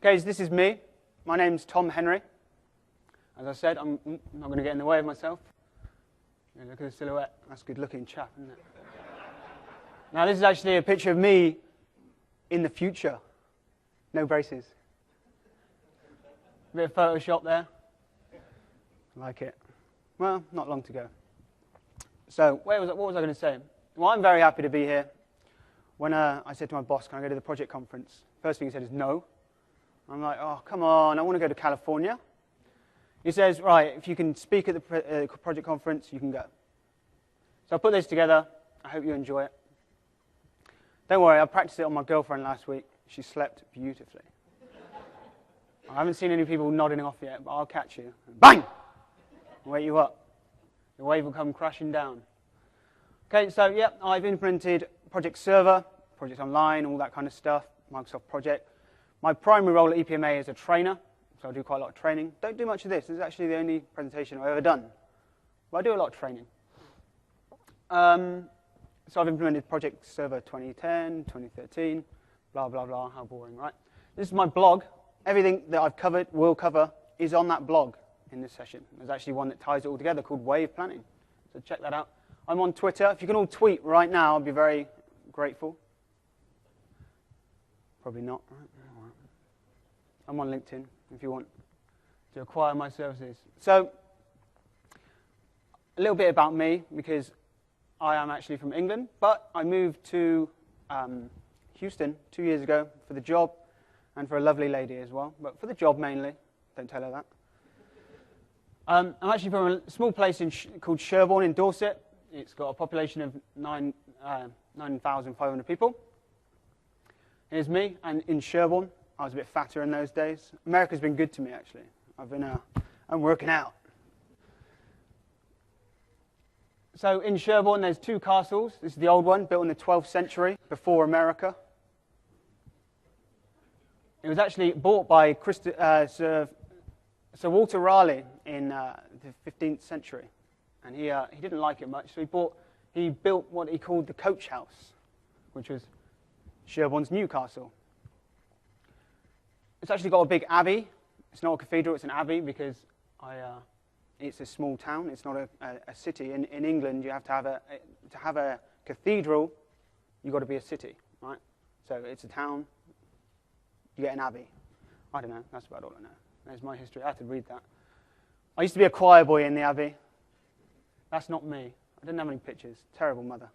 Okay, so this is me. My name's Tom Henry. As I said, I'm not going to get in the way of myself. Yeah, look at the silhouette. That's a good-looking chap, isn't it? Now, this is actually a picture of me in the future. No braces. A bit of Photoshop there. I like it. Well, not long to go. So, what was I going to say? Well, I'm very happy to be here. When I said to my boss, can I go to the project conference? First thing he said is no. I'm like, oh, come on, I want to go to California. He says, right, if you can speak at the project conference, you can go. So I put this together. I hope you enjoy it. Don't worry, I practiced it on my girlfriend last week. She slept beautifully. I haven't seen any people nodding off yet, but I'll catch you. Bang! I'll wake you up. The wave will come crashing down. Okay, so, yeah, I've implemented Project Server, Project Online, all that kind of stuff, Microsoft Project. My primary role at EPMA is a trainer, so I do quite a lot of training. Don't do much of this. This is actually the only presentation I've ever done. But I do a lot of training. So I've implemented Project Server 2010, 2013, blah, blah, blah. How boring, right? This is my blog. Everything that I've covered, will cover, is on that blog in this session. There's actually one that ties it all together called Wave Planning. So check that out. I'm on Twitter. If you can all tweet right now, I'd be very grateful. Probably not, right? I'm on LinkedIn if you want to acquire my services. So, a little bit about me, because I am actually from England, but I moved to Houston 2 years ago for the job and for a lovely lady as well, but for the job mainly. Don't tell her that. I'm actually from a small place called Sherborne in Dorset. It's got a population of 9,500 people. Here's me, and in Sherborne. I was a bit fatter in those days. America's been good to me, actually. I'm working out. So in Sherborne, there's two castles. This is the old one, built in the 12th century, before America. It was actually bought by Sir Walter Raleigh in the 15th century. And he didn't like it much, so he built what he called the Coach House, which was Sherborne's new castle. It's actually got a big abbey. It's not a cathedral, it's an abbey, because it's a small town. It's not a city. In England, you have to have a cathedral, you've got to be a city, right? So it's a town, you get an abbey. I don't know, that's about all I know. There's my history. I had to read that. I used to be a choir boy in the abbey. That's not me. I didn't have any pictures. Terrible mother.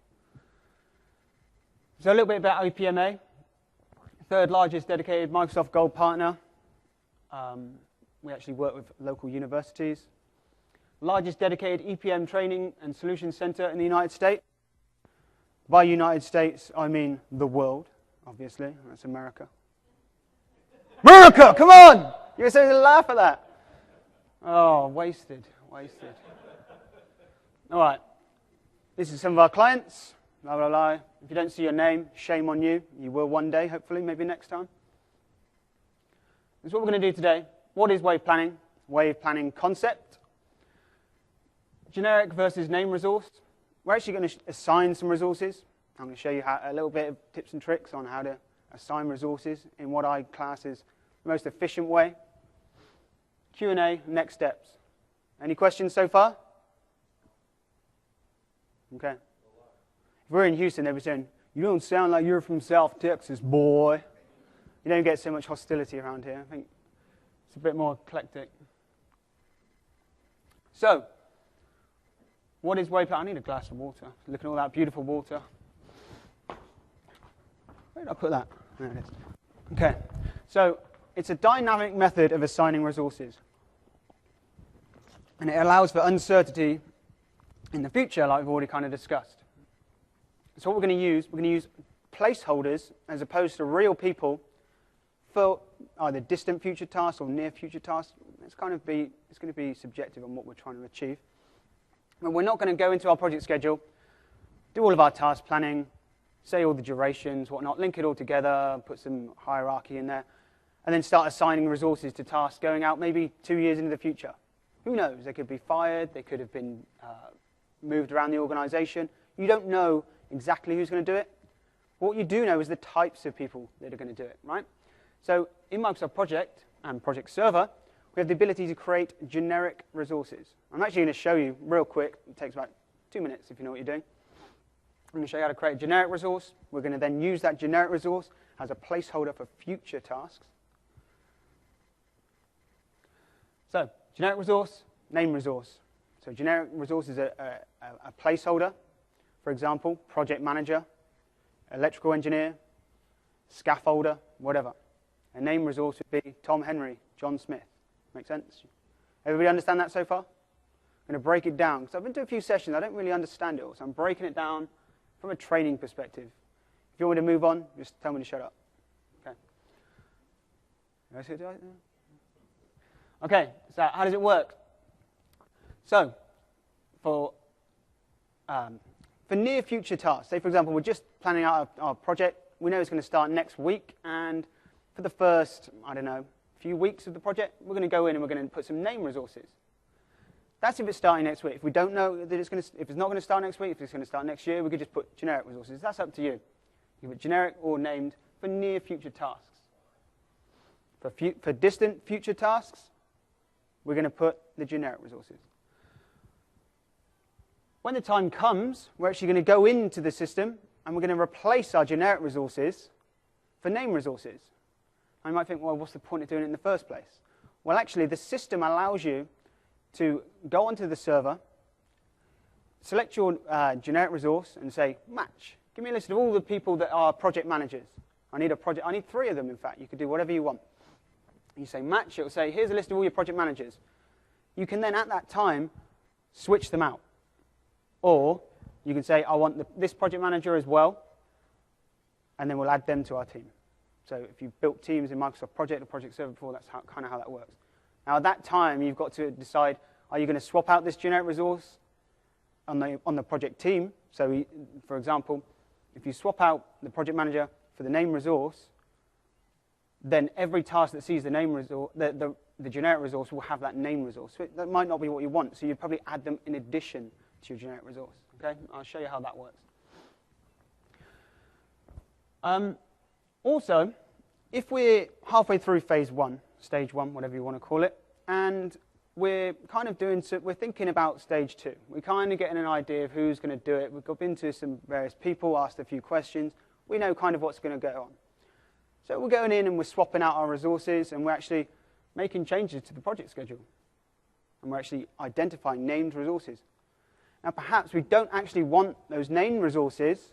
So a little bit about EPMA. Third largest dedicated Microsoft Gold partner. We actually work with local universities. Largest dedicated EPM training and solutions center in the United States. By United States, I mean the world, obviously. That's America. America, come on! You're supposed to laugh at that. Oh, wasted. All right. This is some of our clients. Blah, blah, blah. If you don't see your name, shame on you. You will one day, hopefully, maybe next time. This is what we're going to do today. What is wave planning? Wave planning concept. Generic versus name resource. We're actually going to assign some resources. I'm going to show you a little bit of tips and tricks on how to assign resources in what I class as the most efficient way. Q&A, next steps. Any questions so far? Okay. If we're in Houston, they'll be saying, you don't sound like you're from South Texas, boy. You don't get so much hostility around here. I think it's a bit more eclectic. So, what is wave planning? I need a glass of water. Look at all that beautiful water. Where did I put that? There it is. Okay. So, it's a dynamic method of assigning resources. And it allows for uncertainty in the future, like we've already kind of discussed. So what we're going to use placeholders as opposed to real people for either distant future tasks or near future tasks. It's going to be subjective on what we're trying to achieve. And we're not going to go into our project schedule, do all of our task planning, say all the durations, whatnot, link it all together, put some hierarchy in there, and then start assigning resources to tasks going out maybe 2 years into the future. Who knows? They could be fired. They could have been moved around the organization. You don't know exactly who's going to do it. What you do know is the types of people that are going to do it, right? So in Microsoft Project and Project Server, we have the ability to create generic resources. I'm actually going to show you real quick. It takes about 2 minutes if you know what you're doing. I'm going to show you how to create a generic resource. We're going to then use that generic resource as a placeholder for future tasks. So generic resource, name resource. So generic resource is a placeholder. For example, project manager, electrical engineer, scaffolder, whatever. A name resource would be Tom Henry, John Smith. Make sense? Everybody understand that so far? I'm going to break it down, because I've been to a few sessions, I don't really understand it all, so I'm breaking it down from a training perspective. If you want me to move on, just tell me to shut up. Okay. Okay, so how does it work? So, for near future tasks, say for example, we're just planning out our project, we know it's going to start next week, and for the first, I don't know, few weeks of the project, we're going to go in and we're going to put some name resources. That's if it's starting next week. If we don't know that if it's not going to start next week, if it's going to start next year, we could just put generic resources. That's up to you. You can put generic or named for near future tasks. For distant future tasks, we're going to put the generic resources. When the time comes, we're actually going to go into the system and we're going to replace our generic resources for name resources. And you might think, well, what's the point of doing it in the first place? Well, actually, the system allows you to go onto the server, select your generic resource and say, match. Give me a list of all the people that are project managers. I need 3 of them, in fact. You could do whatever you want. You say match, it will say, here's a list of all your project managers. You can then, at that time, switch them out. Or you can say, I want this project manager as well, and then we'll add them to our team. So if you've built teams in Microsoft Project or Project Server before, that's kind of how that works. Now, at that time, you've got to decide, are you going to swap out this generic resource on the project team? So, for example, if you swap out the project manager for the name resource, then every task that sees the name resource, the generic resource will have that name resource. So that might not be what you want, so you'd probably add them in addition to your generic resource. Okay, I'll show you how that works. Also, if we're halfway through phase 1, stage 1, whatever you want to call it, and we're kind of we're thinking about stage 2. We're kind of getting an idea of who's going to do it. We've been to some various people, asked a few questions. We know kind of what's going to go on. So we're going in and we're swapping out our resources, and we're actually making changes to the project schedule. And we're actually identifying named resources. Now, perhaps we don't actually want those named resources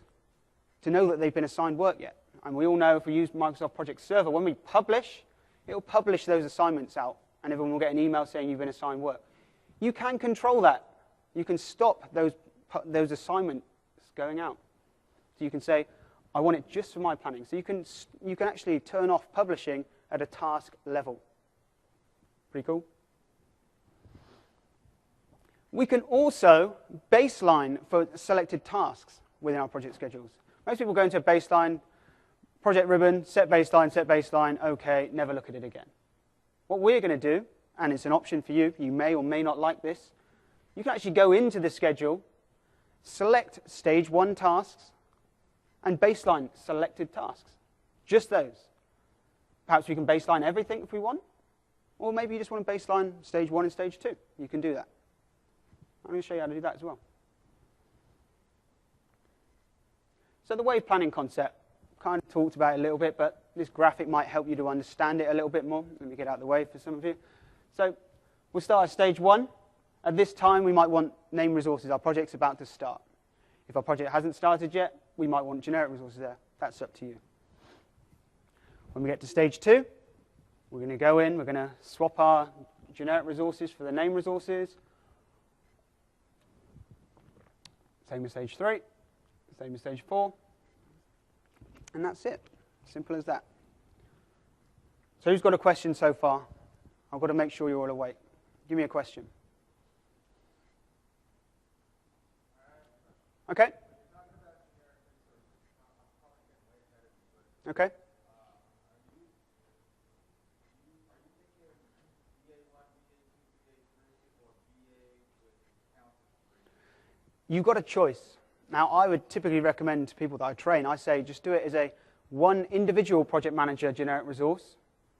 to know that they've been assigned work yet. And we all know if we use Microsoft Project Server, when we publish, it will publish those assignments out, and everyone will get an email saying you've been assigned work. You can control that. You can stop those assignments going out. So you can say, I want it just for my planning. So you can actually turn off publishing at a task level. Pretty cool. We can also baseline for selected tasks within our project schedules. Most people go into a baseline, project ribbon, set baseline, okay, never look at it again. What we're going to do, and it's an option for you, you may or may not like this, you can actually go into the schedule, select stage 1 tasks, and baseline selected tasks. Just those. Perhaps we can baseline everything if we want, or maybe you just want to baseline stage 1 and stage 2. You can do that. I'm going to show you how to do that as well. So the wave planning concept, kind of talked about it a little bit, but this graphic might help you to understand it a little bit more. Let me get out of the way for some of you. So we'll start at stage 1. At this time, we might want name resources. Our project's about to start. If our project hasn't started yet, we might want generic resources there. That's up to you. When we get to stage 2, we're going to go in, we're going to swap our generic resources for the name resources. Same as stage 3, same as stage 4. And that's it. Simple as that. So who's got a question so far? I've got to make sure you're all awake. Give me a question. Okay. Okay. You've got a choice. Now, I would typically recommend to people that I train, I say just do it as a one individual project manager generic resource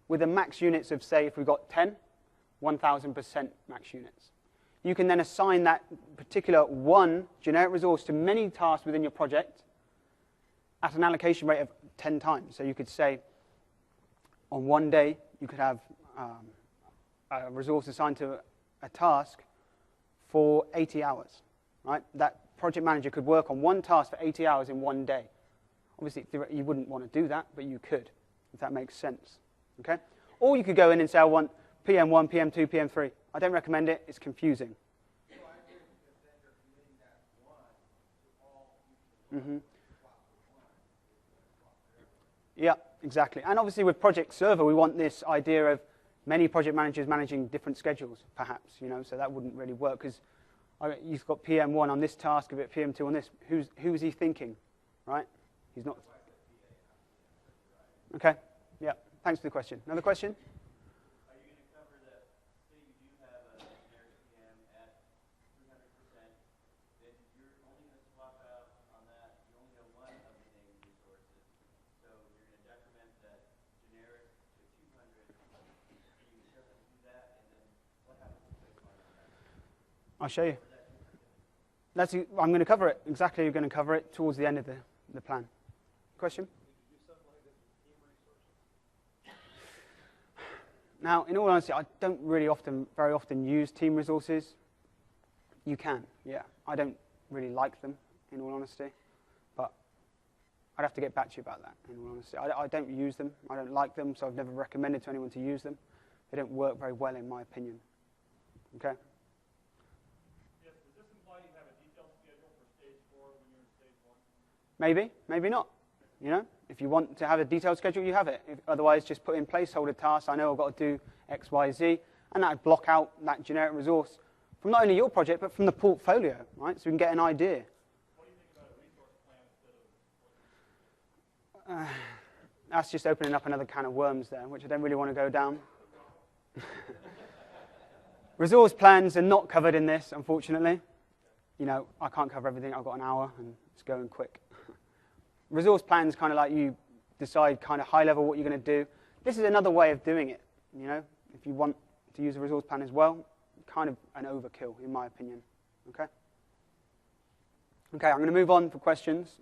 with a max units of, say, if we've got 10, 1,000% max units. You can then assign that particular one generic resource to many tasks within your project at an allocation rate of 10 times. So you could say on one day you could have a resource assigned to a task for 80 hours. Right? That project manager could work on one task for 80 hours in one day. Obviously, you wouldn't want to do that, but you could, if that makes sense. Okay? Or you could go in and say, I want PM1, PM2, PM3. I don't recommend it. It's confusing. Mm-hmm. Yeah, exactly. And obviously with Project Server, we want this idea of many project managers managing different schedules, perhaps. So that wouldn't really work because you've got PM1 on this task, a bit PM2 on this. Who's he thinking, right? He's not. Okay. Yeah. Thanks for the question. Another question? Are you going to cover that? Say you do have a generic PM at 300%, then you're only going to swap out on that. You only have one of the named resources, so you're going to decrement that generic to 200. Are you sure to do that? And then what happens if they find that? I'll show you. I'm going to cover it. Exactly, you're going to cover it towards the end of the plan. Question? Now, in all honesty, I don't really very often use team resources. You can, yeah. I don't really like them, in all honesty. But I'd have to get back to you about that, in all honesty. I don't use them. I don't like them, so I've never recommended to anyone to use them. They don't work very well, in my opinion. Okay? Yes, does this imply you have a detailed schedule for stage 4 when you're in stage 1? Maybe, maybe not. If you want to have a detailed schedule, you have it. Otherwise, just put in placeholder tasks. I know I've got to do X, Y, Z, and that would block out that generic resource from not only your project, but from the portfolio, right? So we can get an idea. What do you think about a resource plan instead of? That's just opening up another can of worms there, which I don't really want to go down. Resource plans are not covered in this, unfortunately. I can't cover everything. I've got an hour, and it's going quick. Resource plans kind of like you decide kind of high level what you're going to do. This is another way of doing it. If you want to use a resource plan as well, kind of an overkill in my opinion. Okay, I'm going to move on for questions.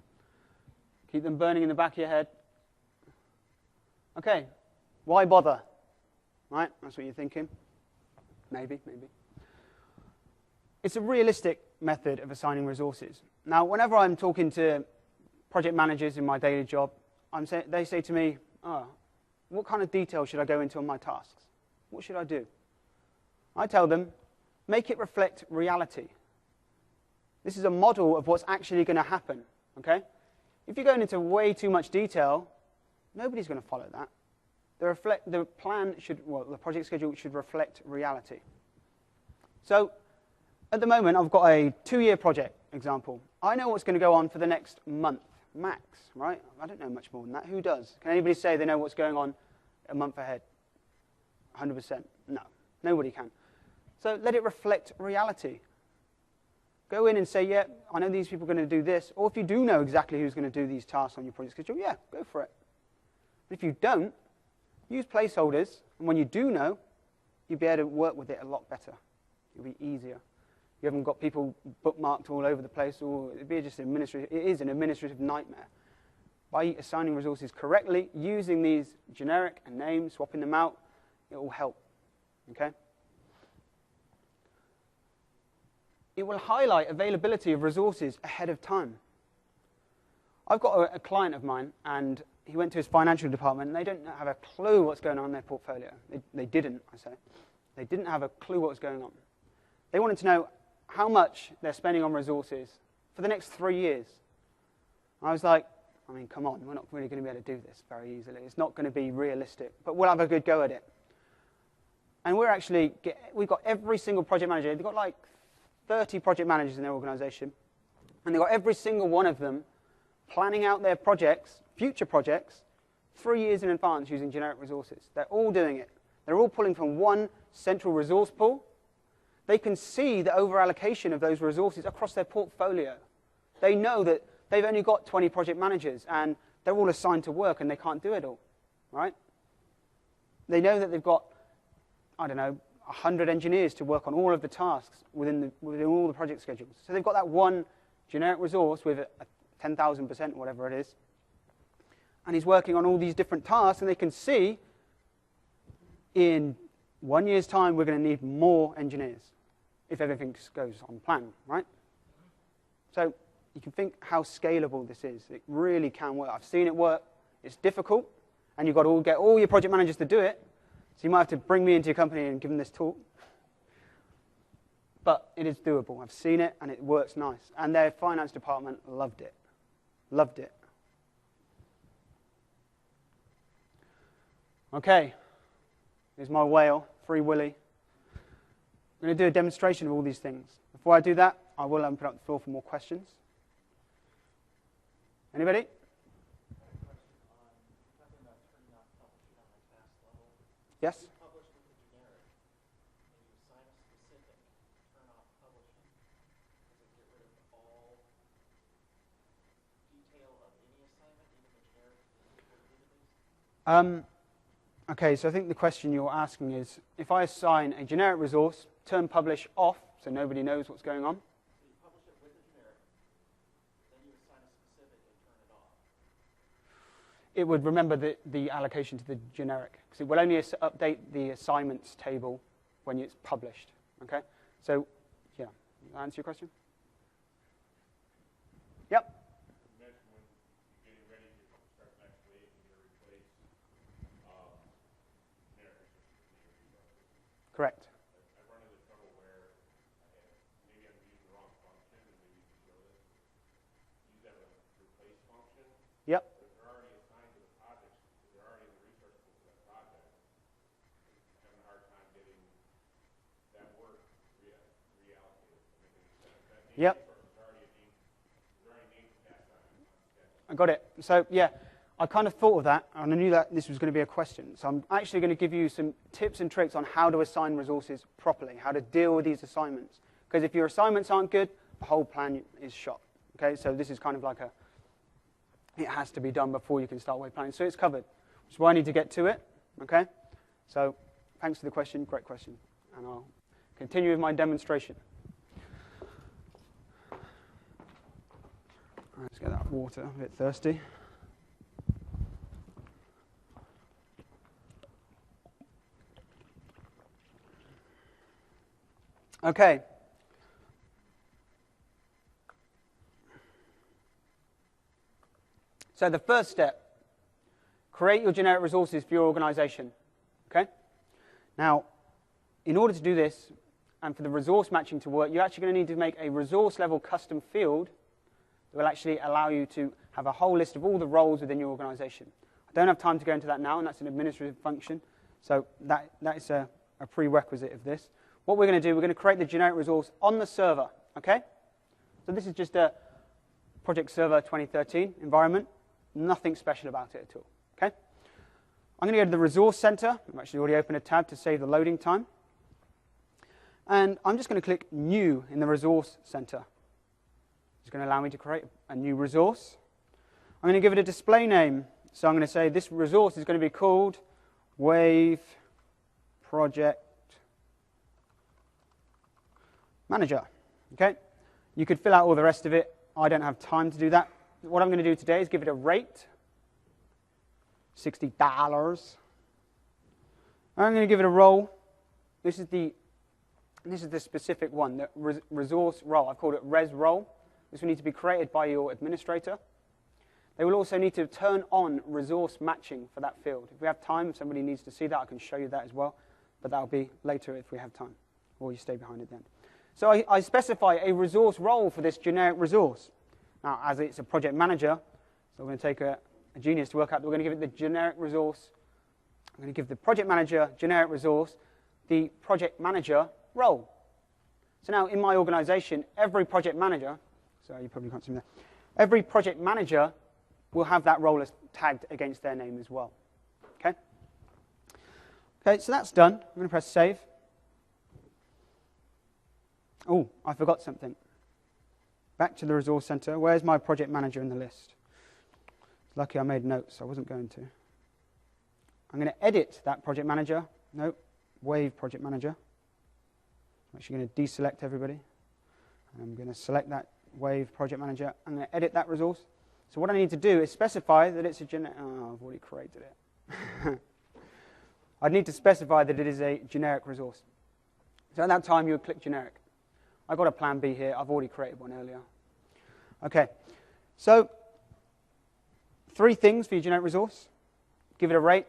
Keep them burning in the back of your head. Okay, why bother? Right, that's what you're thinking. Maybe. It's a realistic method of assigning resources. Now, whenever I'm talking to project managers in my daily job, they say to me, what kind of detail should I go into on my tasks? What should I do? I tell them, make it reflect reality. This is a model of what's actually going to happen, okay? If you're going into way too much detail, nobody's going to follow that. The project schedule should reflect reality. So, at the moment, I've got a 2-year project example. I know what's going to go on for the next month. Max, right? I don't know much more than that. Who does? Can anybody say they know what's going on a month ahead? 100%? No. Nobody can. So let it reflect reality. Go in and say, yeah, I know these people are going to do this. Or if you do know exactly who's going to do these tasks on your project schedule, yeah, go for it. But if you don't, use placeholders. And when you do know, you'll be able to work with it a lot better. It'll be easier. You haven't got people bookmarked all over the place, or it'd be just it is an administrative nightmare. By assigning resources correctly, using these generic and names, swapping them out, it will help. Okay? It will highlight availability of resources ahead of time. I've got a client of mine, and he went to his financial department, and they don't have a clue what's going on in their portfolio. They didn't, I say. They didn't have a clue what was going on. They wanted to know how much they're spending on resources for the next 3 years. I was like, come on, we're not really going to be able to do this very easily. It's not going to be realistic, but we'll have a good go at it. And we've got every single project manager. They've got like 30 project managers in their organization, and they've got every single one of them planning out their projects, future projects, 3 years in advance using generic resources. They're all doing it. They're all pulling from one central resource pool. They can see the over-allocation of those resources across their portfolio. They know that they've only got 20 project managers, and they're all assigned to work and they can't do it all, right? They know that they've got, I don't know, 100 engineers to work on all of the tasks within all the project schedules. So they've got that one generic resource with a 10,000%, whatever it is, and he's working on all these different tasks, and they can see in 1 year's time we're going to need more engineers if everything goes on plan, right? So you can think how scalable this is. It really can work. I've seen it work. It's difficult, and you've got to get all your project managers to do it. So you might have to bring me into your company and give them this talk. But it is doable. I've seen it, and it works nice. And their finance department loved it. Loved it. Okay. Here's my whale, Free Willy. I'm going to do a demonstration of all these things. Before I do that, I will open up the floor for more questions. Anybody? Yes? You publish with the generic, and you assign a specific, turn off publishing. Does it get rid of all detail of any assignment, even the generic database? Okay, so I think the question you're asking is, if I assign a generic resource, turn publish off, so nobody knows what's going on. So you publish it with the generic, then you assign a specific and turn it off. It would remember the allocation to the generic, because it will only update the assignments table when it's published. Okay, so yeah, does that answer your question? Yep. You mentioned when you're getting ready to start the next wave, you're going to replace generic resources. Correct. I've run into trouble where maybe I'm using the wrong function, and maybe you can show this. Use that replace function. Yep. But if they're already assigned to the project, if they're already in the resource pool for that project, I'm having a hard time getting that work reallocated. That Yep. resource is already named passed on schedule. I got it. So yeah, I kind of thought of that, and I knew that this was going to be a question. So I'm actually going to give you some tips and tricks on how to assign resources properly, how to deal with these assignments. Because if your assignments aren't good, the whole plan is shot. Okay, so this is kind of like it has to be done before you can start wave planning. So it's covered, which is why I need to get to it. Okay, so thanks for the question, great question, and I'll continue with my demonstration. Let's get that water, a bit thirsty. Okay. So the first step, create your generic resources for your organization. Okay? Now, in order to do this, and for the resource matching to work, you're actually going to need to make a resource level custom field that will actually allow you to have a whole list of all the roles within your organization. I don't have time to go into that now, and that's an administrative function. So that is a prerequisite of this. What we're going to do, we're going to create the generic resource on the server. Okay? So this is just a Project Server 2013 environment. Nothing special about it at all. Okay? I'm going to go to the Resource Center. I've actually already opened a tab to save the loading time. And I'm just going to click New in the Resource Center. It's going to allow me to create a new resource. I'm going to give it a display name. So I'm going to say this resource is going to be called Wave Project Manager. Okay? You could fill out all the rest of it. I don't have time to do that. What I'm going to do today is give it a rate, $60. I'm going to give it a role. This is the specific one, the resource role. I've called it res role. This will need to be created by your administrator. They will also need to turn on resource matching for that field. If we have time, if somebody needs to see that, I can show you that as well. But that will be later if we have time, or you stay behind at the end. So I specify a resource role for this generic resource. Now, as it's a project manager, so we're going to take a genius to work out that we're going to give it the generic resource. I'm going to give the project manager generic resource the project manager role. So now in my organization, every project manager, so you probably can't see me there, every project manager will have that role as tagged against their name as well. Okay? Okay, so that's done. I'm going to press save. Oh, I forgot something. Back to the resource center. Where's my project manager in the list? Lucky I made notes, I wasn't going to. I'm going to edit that project manager. Nope, Wave project manager. I'm actually going to deselect everybody. I'm going to select that Wave project manager. I'm going to edit that resource. So what I need to do is specify that it's a generic. Oh, I've already created it. I'd need to specify that it is a generic resource. So at that time, you would click generic. I've got a plan B here. I've already created one earlier. Okay, so 3 things for your generic resource. Give it a rate.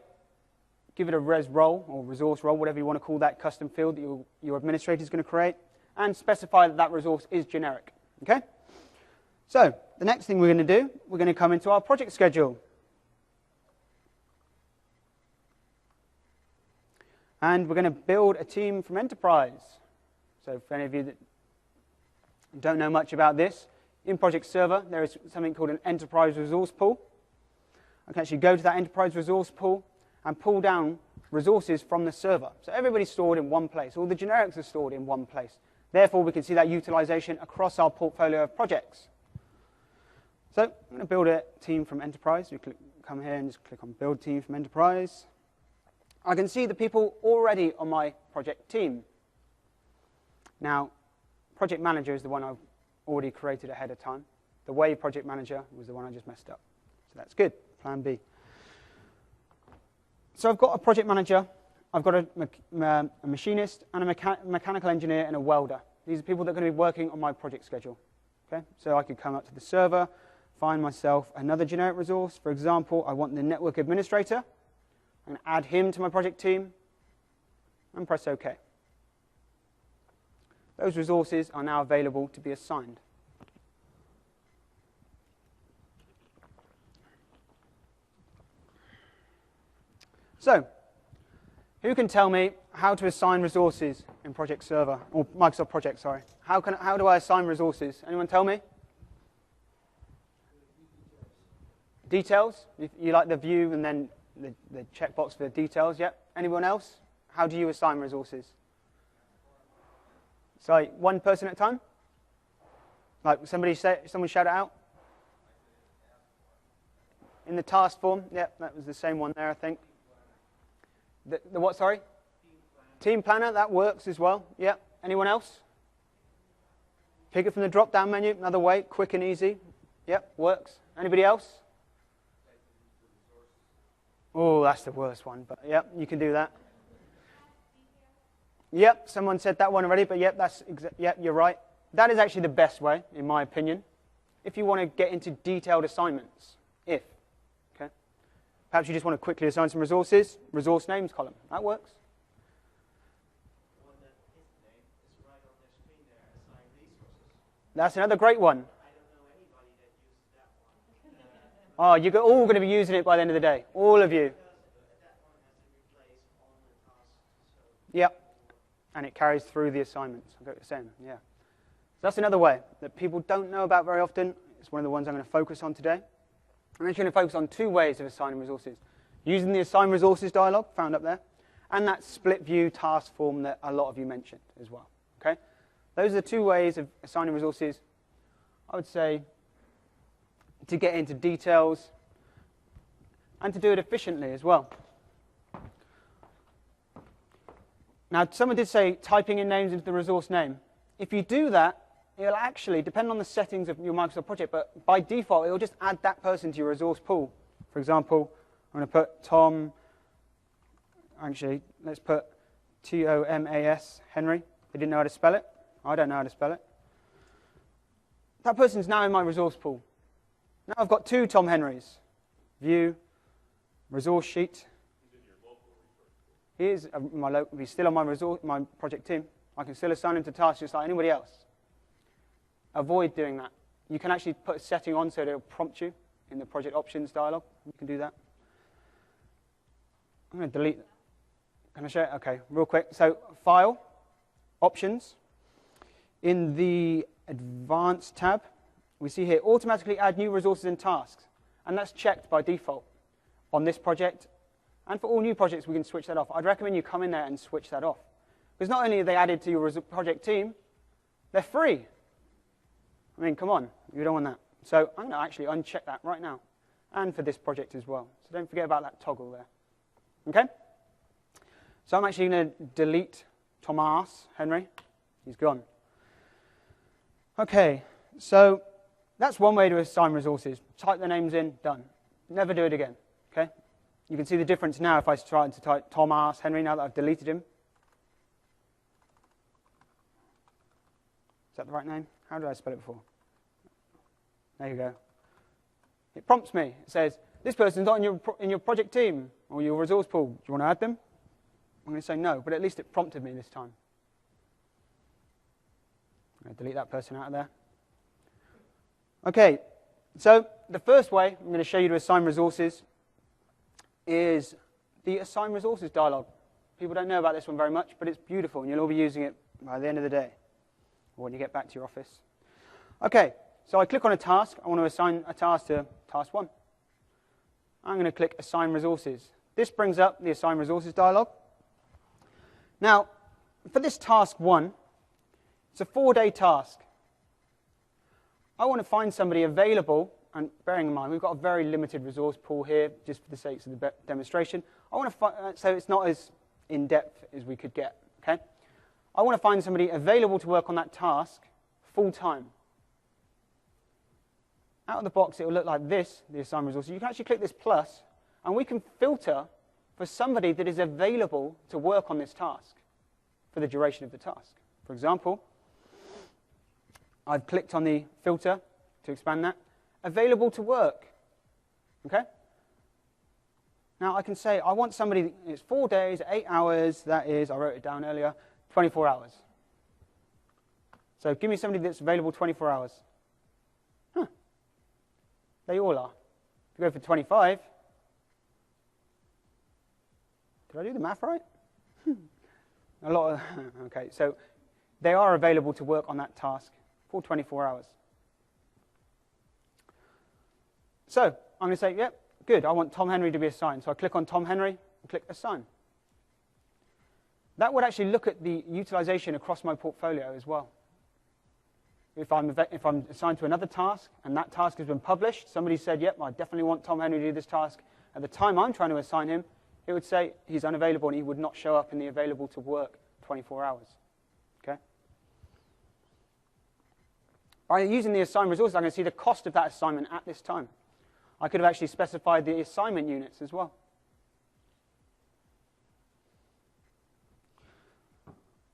Give it a res role or resource role, whatever you want to call that custom field that your administrator is going to create, and specify that that resource is generic. Okay? So the next thing we're going to do, we're going to come into our project schedule. And we're going to build a team from enterprise. So for any of you that don't know much about this, in Project Server, there is something called an enterprise resource pool. I can actually go to that enterprise resource pool and pull down resources from the server. So everybody's stored in one place. All the generics are stored in one place. Therefore, we can see that utilization across our portfolio of projects. So I'm going to build a team from enterprise. We come here and just click on build team from enterprise. I can see the people already on my project team. Now, project manager is the one I've already created ahead of time. The Wave project manager was the one I just messed up. So that's good, plan B. So I've got a project manager, I've got a machinist, and a mechanical engineer, and a welder. These are people that are going to be working on my project schedule. Okay? So I could come up to the server, find myself another generic resource. For example, I want the network administrator. I'm going to add him to my project team, and press OK. Those resources are now available to be assigned. So, who can tell me how to assign resources in Project Server, or Microsoft Project, sorry. How do I assign resources? Anyone tell me? Details? You like the view and then the checkbox for the details, yep. Anyone else? How do you assign resources? Sorry, one person at a time? Like someone shout it out? In the task form? Yep, that was the same one there, I think. The what, sorry? Team planner, that works as well. Yep. Anyone else? Pick it from the drop-down menu, another way, quick and easy. Yep, works. Anybody else? Oh, that's the worst one, but yep, you can do that. Yep, someone said that one already, but yep, yep, you're right. That is actually the best way, in my opinion, if you want to get into detailed assignments. Perhaps you just want to quickly assign some resources, resource names column. That works. The one that his name is right on the screen there, assign resources. That's another great one. I don't know anybody that uses that one. Oh, you're all going to be using it by the end of the day. All of you. Because that one has to replace all the tasks. So. Yep. And it carries through the assignments. I got the same, yeah. So that's another way that people don't know about very often. It's one of the ones I'm going to focus on today. I'm actually going to focus on 2 ways of assigning resources. Using the Assign Resources dialog found up there, and that split view task form that a lot of you mentioned as well. Okay? Those are the 2 ways of assigning resources, I would say, to get into details and to do it efficiently as well. Now, someone did say typing in names into the resource name. If you do that, it'll actually depend on the settings of your Microsoft project, but by default, it'll just add that person to your resource pool. For example, I'm going to put Tom, actually, let's put T-O-M-A-S, Henry. They didn't know how to spell it. I don't know how to spell it. That person's now in my resource pool. Now I've got 2 Tom Henrys. View, resource sheet. He is he's still on my project team. I can still assign him to tasks just like anybody else. Avoid doing that. You can actually put a setting on so it'll prompt you in the project options dialog. You can do that. I'm going to delete that. Can I show it? Okay, real quick. So, File, Options. In the Advanced tab, we see here, automatically add new resources and tasks. And that's checked by default on this project. And for all new projects, we can switch that off. I'd recommend you come in there and switch that off. Because not only are they added to your project team, they're free. I mean, come on, you don't want that. So I'm going to actually uncheck that right now. and for this project as well. So don't forget about that toggle there. Okay? So I'm actually going to delete Thomas Henry. He's gone. Okay, so that's one way to assign resources. Type their names in, done. Never do it again. Okay? You can see the difference now if I try to type Thomas Henry now that I've deleted him. Is that the right name? How did I spell it before? There you go. It prompts me. It says, this person's not in your project team or your resource pool. Do you want to add them? I'm going to say no, but at least it prompted me this time. I'm going to delete that person out of there. Okay, so the first way I'm going to show you to assign resources is the Assign Resources dialog. People don't know about this one very much, but it's beautiful, and you'll all be using it by the end of the day, or when you get back to your office. Okay, so I click on a task. I want to assign a task to task 1. I'm going to click Assign Resources. This brings up the Assign Resources dialog. Now, for this task 1, it's a 4-day task. I want to find somebody available, and bearing in mind we've got a very limited resource pool here, just for the sake of the demonstration. I want to so it's not as in-depth as we could get. Okay, I want to find somebody available to work on that task full-time. Out of the box, it will look like this, the Assign Resources. You can actually click this plus, and we can filter for somebody that is available to work on this task for the duration of the task. For example, I've clicked on the filter to expand that. Available to work. Okay? Now I can say I want somebody, it's 4 days, 8 hours, that is, I wrote it down earlier, 24 hours. So give me somebody that's available 24 hours. Huh. They all are. If you go for 25, did I do the math right? A lot of, okay, so they are available to work on that task for 24 hours. So I'm going to say, yep, good, I want Tom Henry to be assigned. So I click on Tom Henry and click Assign. That would actually look at the utilization across my portfolio as well. If I'm assigned to another task and that task has been published, somebody said, yep, I definitely want Tom Henry to do this task. At the time I'm trying to assign him, it would say he's unavailable and he would not show up in the available to work 24 hours. Okay? By using the Assign Resources, I'm going to see the cost of that assignment at this time. I could have actually specified the assignment units as well.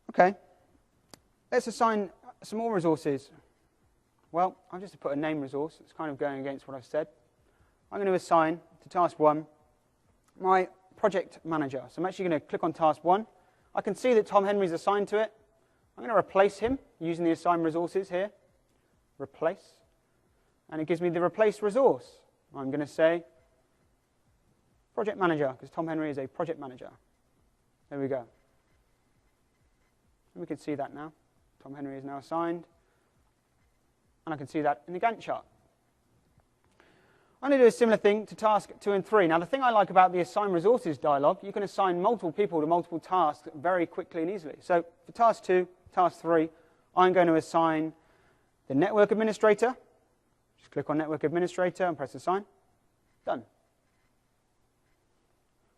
Okay, let's assign some more resources. Well, I've just put a name resource. It's kind of going against what I've said. I'm going to assign to task 1 my project manager. So I'm actually going to click on task 1. I can see that Tom Henry's assigned to it. I'm going to replace him using the Assign Resources here. Replace. And it gives me the replace resource. I'm going to say project manager, because Tom Henry is a project manager. There we go. And we can see that now. Tom Henry is now assigned. And I can see that in the Gantt chart. I'm going to do a similar thing to task 2 and 3. Now, the thing I like about the Assign Resources dialog, you can assign multiple people to multiple tasks very quickly and easily. So for task 2, task 3, I'm going to assign the network administrator. Just click on network administrator and press assign. Done.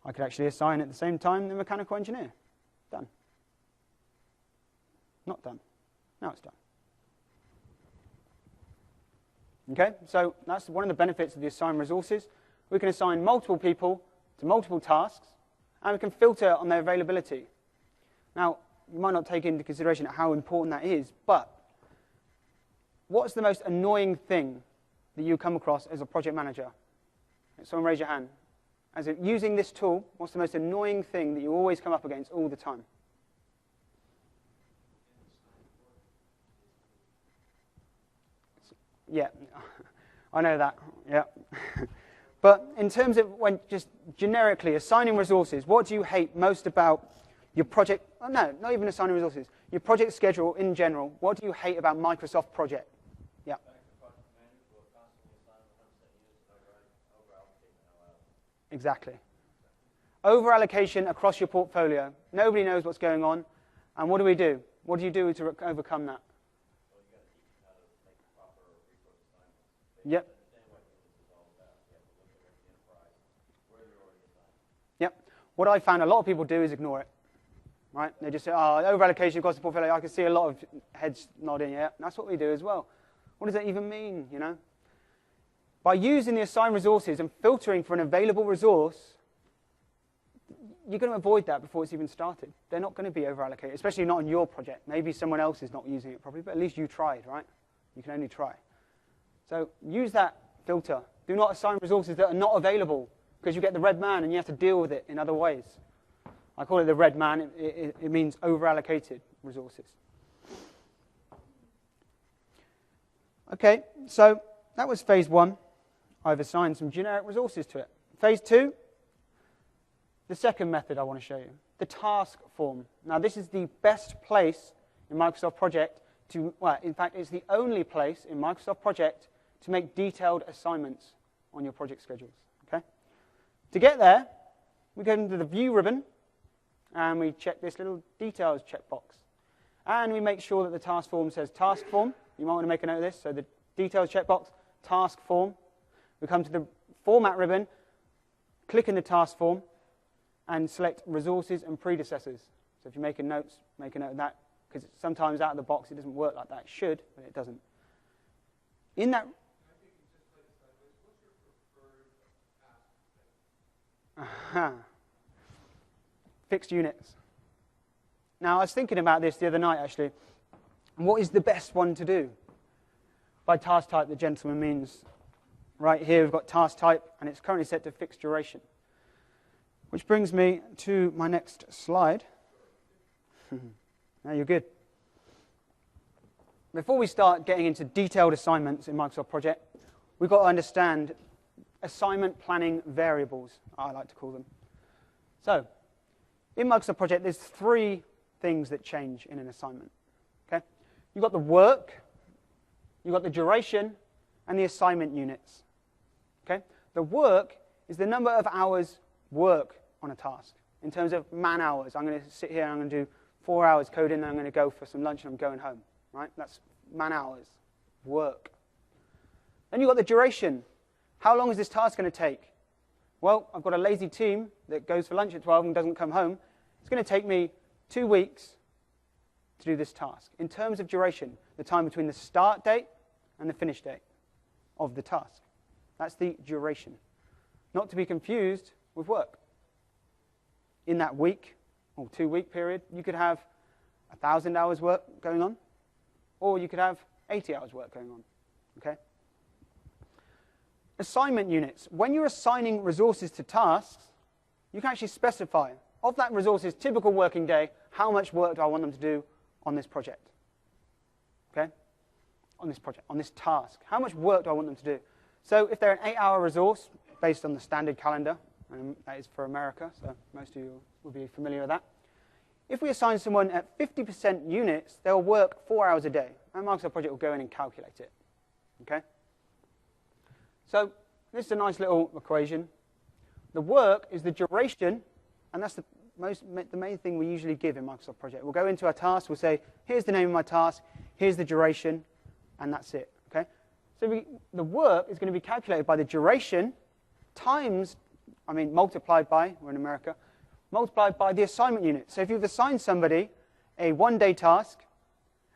I could actually assign at the same time the mechanical engineer. Done. Not done. Now it's done. Okay, so that's one of the benefits of the Assign Resources. We can assign multiple people to multiple tasks, and we can filter on their availability. Now, you might not take into consideration how important that is, but what's the most annoying thing that you come across as a project manager? Someone raise your hand. As in, using this tool, what's the most annoying thing that you always come up against all the time? Yeah, I know that, yeah. But in terms of when just generically assigning resources, what do you hate most about your project? Oh, no, not even assigning resources. Your project schedule in general. What do you hate about Microsoft Project? Yeah. Exactly. Over-allocation across your portfolio. Nobody knows what's going on. And what do? What do you do to overcome that? Yep. What I found a lot of people do is ignore it. Right? They just say, oh, over-allocation across the portfolio. I can see a lot of heads nodding, yeah. And that's what we do as well. What does that even mean, you know? By using the assigned resources and filtering for an available resource, you're going to avoid that before it's even started. They're not going to be over-allocated, especially not on your project. Maybe someone else is not using it properly, but at least you tried, right? You can only try. So use that filter. Do not assign resources that are not available, because you get the red man and you have to deal with it in other ways. I call it the red man. It means over-allocated resources. Okay, so that was phase 1. I've assigned some generic resources to it. Phase 2, the second method I want to show you, the task form. Now, this is the best place in Microsoft Project to, well, in fact, it's the only place in Microsoft Project to make detailed assignments on your project schedules. Okay? To get there, we go into the View ribbon, and we check this little Details checkbox. And we make sure that the task form says Task Form. You might want to make a note of this. So the Details checkbox, Task Form. We come to the Format ribbon, click in the task form, and select Resources and Predecessors. So if you're making notes, make a note of that, because sometimes out of the box it doesn't work like that. It should, but it doesn't. In that... Fixed units. Now, I was thinking about this the other night, actually. What is the best one to do? By task type, the gentleman means, right here we've got task type, and it's currently set to fixed duration. Which brings me to my next slide. Now you're good. Before we start getting into detailed assignments in Microsoft Project, we've got to understand assignment planning variables, I like to call them. So, in Microsoft Project, there's 3 things that change in an assignment. Okay? You've got the work, you've got the duration, and the assignment units. Okay? The work is the number of hours work on a task. In terms of man hours, I'm going to sit here and I'm going to do 4 hours coding, and I'm going to go for some lunch and I'm going home. Right? That's man hours, work. Then you've got the duration. How long is this task going to take? Well, I've got a lazy team that goes for lunch at 12 and doesn't come home. It's going to take me 2 weeks to do this task. In terms of duration, the time between the start date and the finish date of the task. That's the duration. Not to be confused with work. In that week or 2-week period, you could have 1,000 hours work going on, or you could have 80 hours work going on. Okay? Assignment units. When you're assigning resources to tasks, you can actually specify, of that resource's typical working day, how much work do I want them to do on this project? Okay? On this project, on this task. How much work do I want them to do? So if they're an 8-hour resource, based on the standard calendar, and that is for America, so most of you will be familiar with that. If we assign someone at 50% units, they'll work 4 hours a day. And Microsoft Project will go in and calculate it. Okay? So this is a nice little equation. The work is the duration, and that's the main thing we usually give in Microsoft Project. We'll go into our task, we'll say, here's the name of my task, here's the duration, and that's it. Okay? So the work is going to be calculated by the duration times, multiplied by, we're in America, multiplied by the assignment unit. So if you've assigned somebody a 1-day task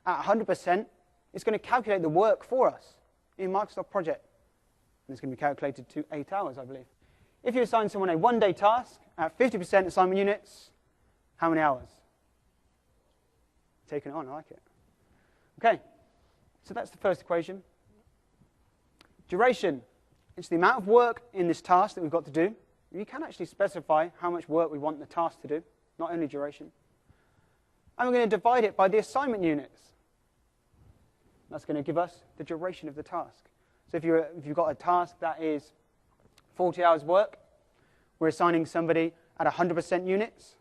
at 100%, it's going to calculate the work for us in Microsoft Project. And it's going to be calculated to 8 hours, I believe. If you assign someone a 1-day task at 50% assignment units, how many hours? Taking it on, I like it. Okay, so that's the first equation. Duration. It's the amount of work in this task that we've got to do. You can actually specify how much work we want the task to do, not only duration. And we're going to divide it by the assignment units. That's going to give us the duration of the task. So if you've got a task that is 40 hours work, we're assigning somebody at 100% units.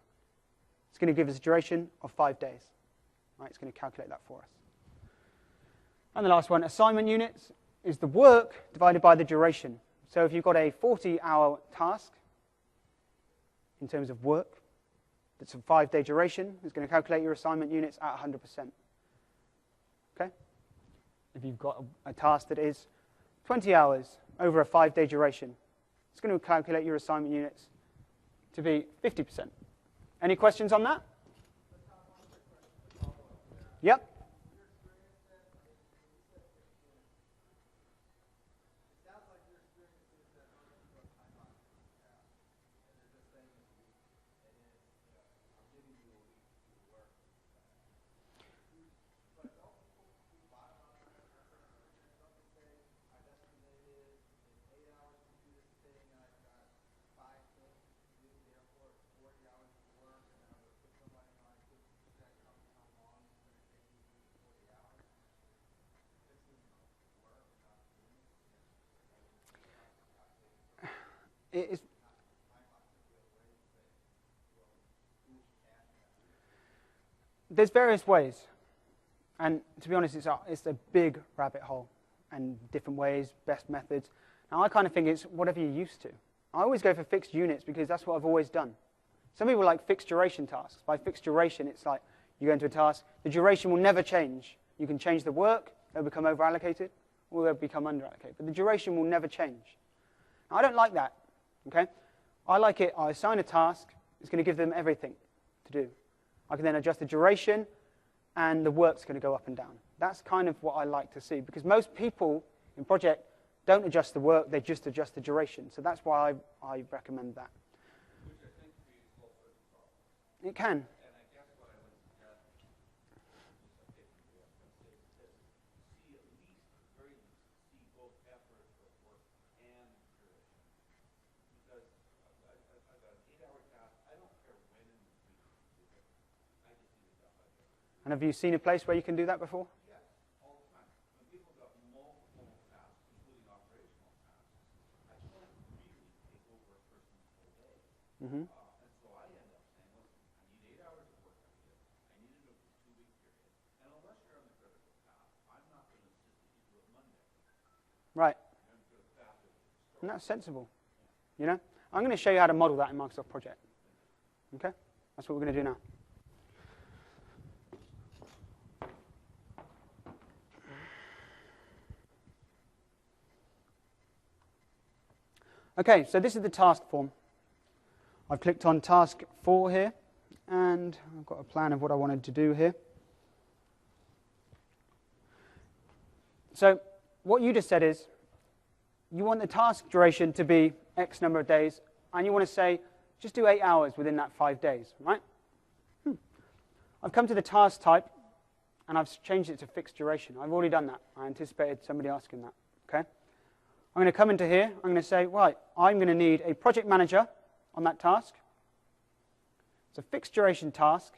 It's going to give us a duration of 5 days. Right, it's going to calculate that for us. And the last one, assignment units, is the work divided by the duration. So if you've got a 40-hour task, in terms of work, that's a 5-day duration, it's going to calculate your assignment units at 100%. Okay? If you've got a task that is 20 hours over a 5-day duration, it's going to calculate your assignment units to be 50%. Any questions on that? Yep. There's various ways, and to be honest, it's a big rabbit hole, and different ways, best methods. Now I kind of think it's whatever you're used to. I always go for fixed units because that's what I've always done. Some people like fixed duration tasks. By fixed duration, it's like you go into a task, the duration will never change. You can change the work, it'll become over-allocated, or it'll become under-allocated, but the duration will never change. Now, I don't like that, okay? I like it, I assign a task, it's going to give them everything to do. I can then adjust the duration, and the work's going to go up and down. That's kind of what I like to see, because most people in project don't adjust the work, they just adjust the duration. So that's why I recommend that. Which I think creates all sorts of problems. It can. And I guess what I would suggest, see at least, very least, see both effort of work and duration. Because I've got an 8-hour task, I don't care when in the week you do it. I just need it done by the end. And have you seen a place where you can do that before? Yes, all the time. When people have got multiple tasks, including operational tasks, I can't really take over a person's whole day. Mm-hmm. And so I end up saying, listen, I need 8 hours of work out of you. I need it over a 2-week period. And unless you're on the critical path, I'm not going to insist that you do it Monday. Right. I'm going to path it. And that's sensible. You know? I'm going to show you how to model that in Microsoft Project. Okay? That's what we're going to do now. Okay, so this is the task form. I've clicked on task 4 here, and I've got a plan of what I wanted to do here. So what you just said is, you want the task duration to be X number of days, and you want to say, just do 8 hours within that 5 days, right? I've come to the task type, and I've changed it to fixed duration. I've already done that. I anticipated somebody asking that, okay? I'm going to come into here, I'm going to say, right, I'm going to need a project manager on that task. It's a fixed duration task.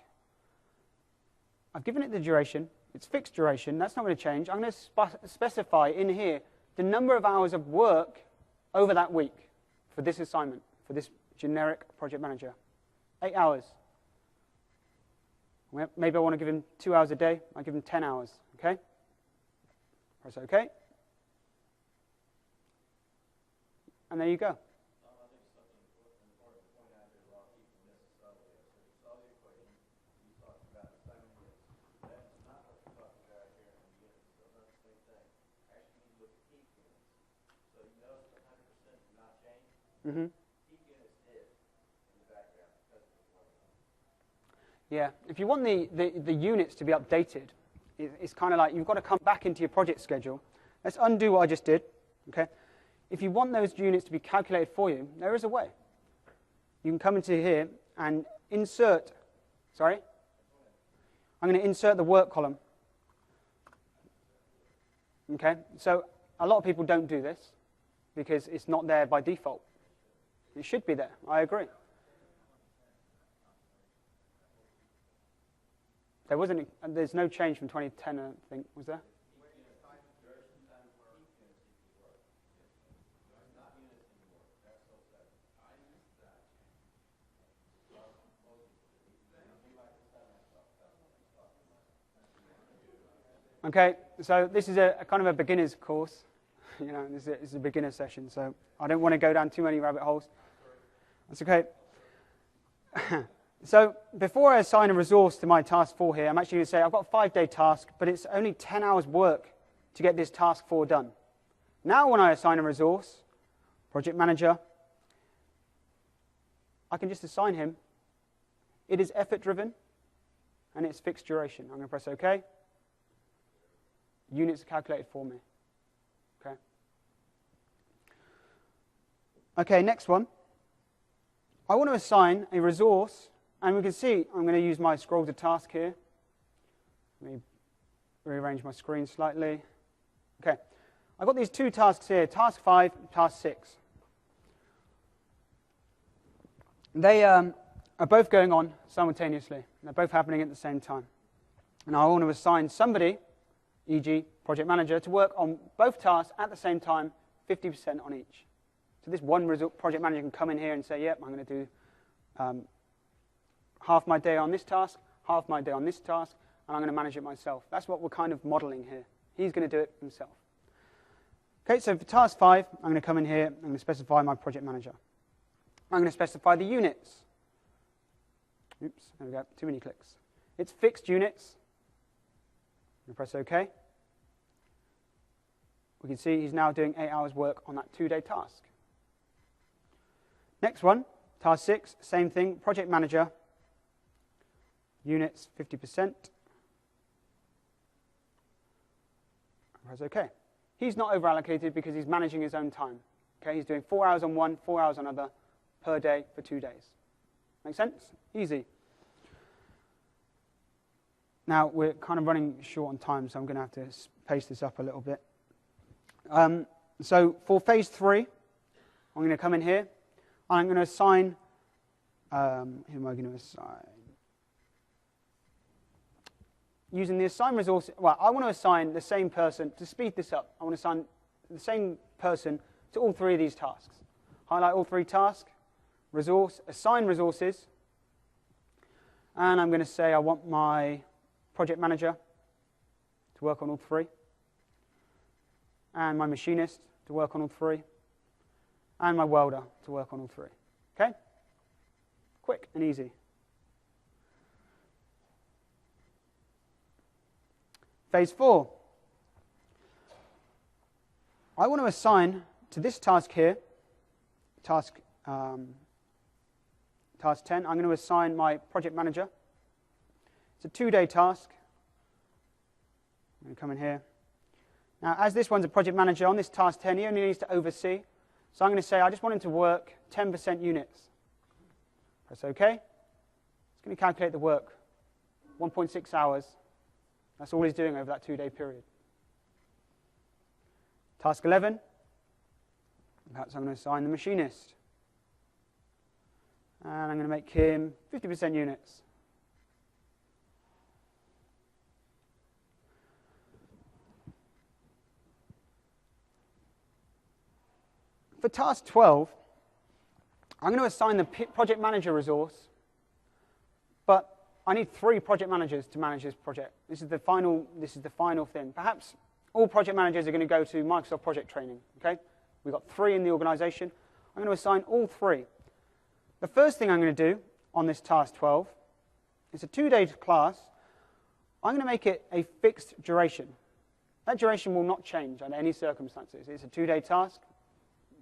I've given it the duration. It's fixed duration. That's not going to change. I'm going to specify in here the number of hours of work over that week for this assignment, for this generic project manager. 8 hours. Maybe I want to give him 2 hours a day. I give him 10 hours, okay? Press OK. And there you go. I think something important to point out here, a lot of people miss the subtlety. So you saw the equation, you talked about the 7 units. That's not what you're talking about here in the units. So that's the same thing. Actually, you look at peak units. So you notice 100% did not change. Mm-hmm. Peak units did in the background because of the formula. Yeah, if you want the units to be updated, it's kind of like you've got to come back into your project schedule. Let's undo what I just did, okay? If you want those units to be calculated for you, there is a way. You can come into here and insert, I'm going to insert the work column. Okay, so a lot of people don't do this because it's not there by default. It should be there, I agree. There's no change from 2010, I think, was there? Okay, so this is a kind of a beginner's course. You know, this is a beginner session, so I don't want to go down too many rabbit holes. That's okay. So before I assign a resource to my task 4 here, I'm actually going to say I've got a 5-day task, but it's only 10 hours work to get this task 4 done. Now when I assign a resource, project manager, I can just assign him. It is effort driven, and it's fixed duration. I'm going to press OK. Units are calculated for me. Okay. Okay, next one. I want to assign a resource, and we can see I'm going to use my scroll to task here. Let me rearrange my screen slightly. Okay, I've got these two tasks here, task 5 and task 6. They are both going on simultaneously. They're both happening at the same time. And I want to assign somebody, e.g. project manager, to work on both tasks at the same time, 50% on each. So this one project manager can come in here and say, yep, I'm going to do half my day on this task, half my day on this task, and I'm going to manage it myself. That's what we're kind of modeling here. He's going to do it himself. Okay, so for task 5, I'm going to come in here, I'm going to specify my project manager. I'm going to specify the units. Oops, there we go, too many clicks. It's fixed units. I'm going to press OK. We can see he's now doing 8 hours work on that 2-day task. Next one, task 6, same thing, project manager, units 50%. Press OK. He's not over-allocated because he's managing his own time. Okay, he's doing 4 hours on one, 4 hours on other per day for 2 days. Make sense? Easy. Now, we're kind of running short on time, so I'm going to have to pace this up a little bit. So for phase 3, I'm going to come in here, and I'm going to assign, who am I going to assign? Using the assign resource, well, I want to assign the same person, to speed this up, I want to assign the same person to all 3 of these tasks. Highlight all 3 tasks, resource, assign resources, and I'm going to say I want my project manager to work on all 3, and my machinist to work on all 3, and my welder to work on all 3. Okay? Quick and easy. Phase 4. I want to assign to this task here, task 10, I'm going to assign my project manager. It's a 2-day task. I'm going to come in here. Now, as this one's a project manager, on this task 10, he only needs to oversee. So I'm going to say, I just want him to work 10% units. Press OK. It's going to calculate the work. 1.6 hours. That's all he's doing over that 2-day period. Task 11. Perhaps I'm going to assign the machinist. And I'm going to make him 50% units. For task 12, I'm going to assign the project manager resource, but I need 3 project managers to manage this project. This is the final thing. Perhaps all project managers are going to go to Microsoft project training. Okay? We've got 3 in the organization. I'm going to assign all 3. The first thing I'm going to do on this task 12, it's a 2-day class. I'm going to make it a fixed duration. That duration will not change under any circumstances. It's a 2-day task.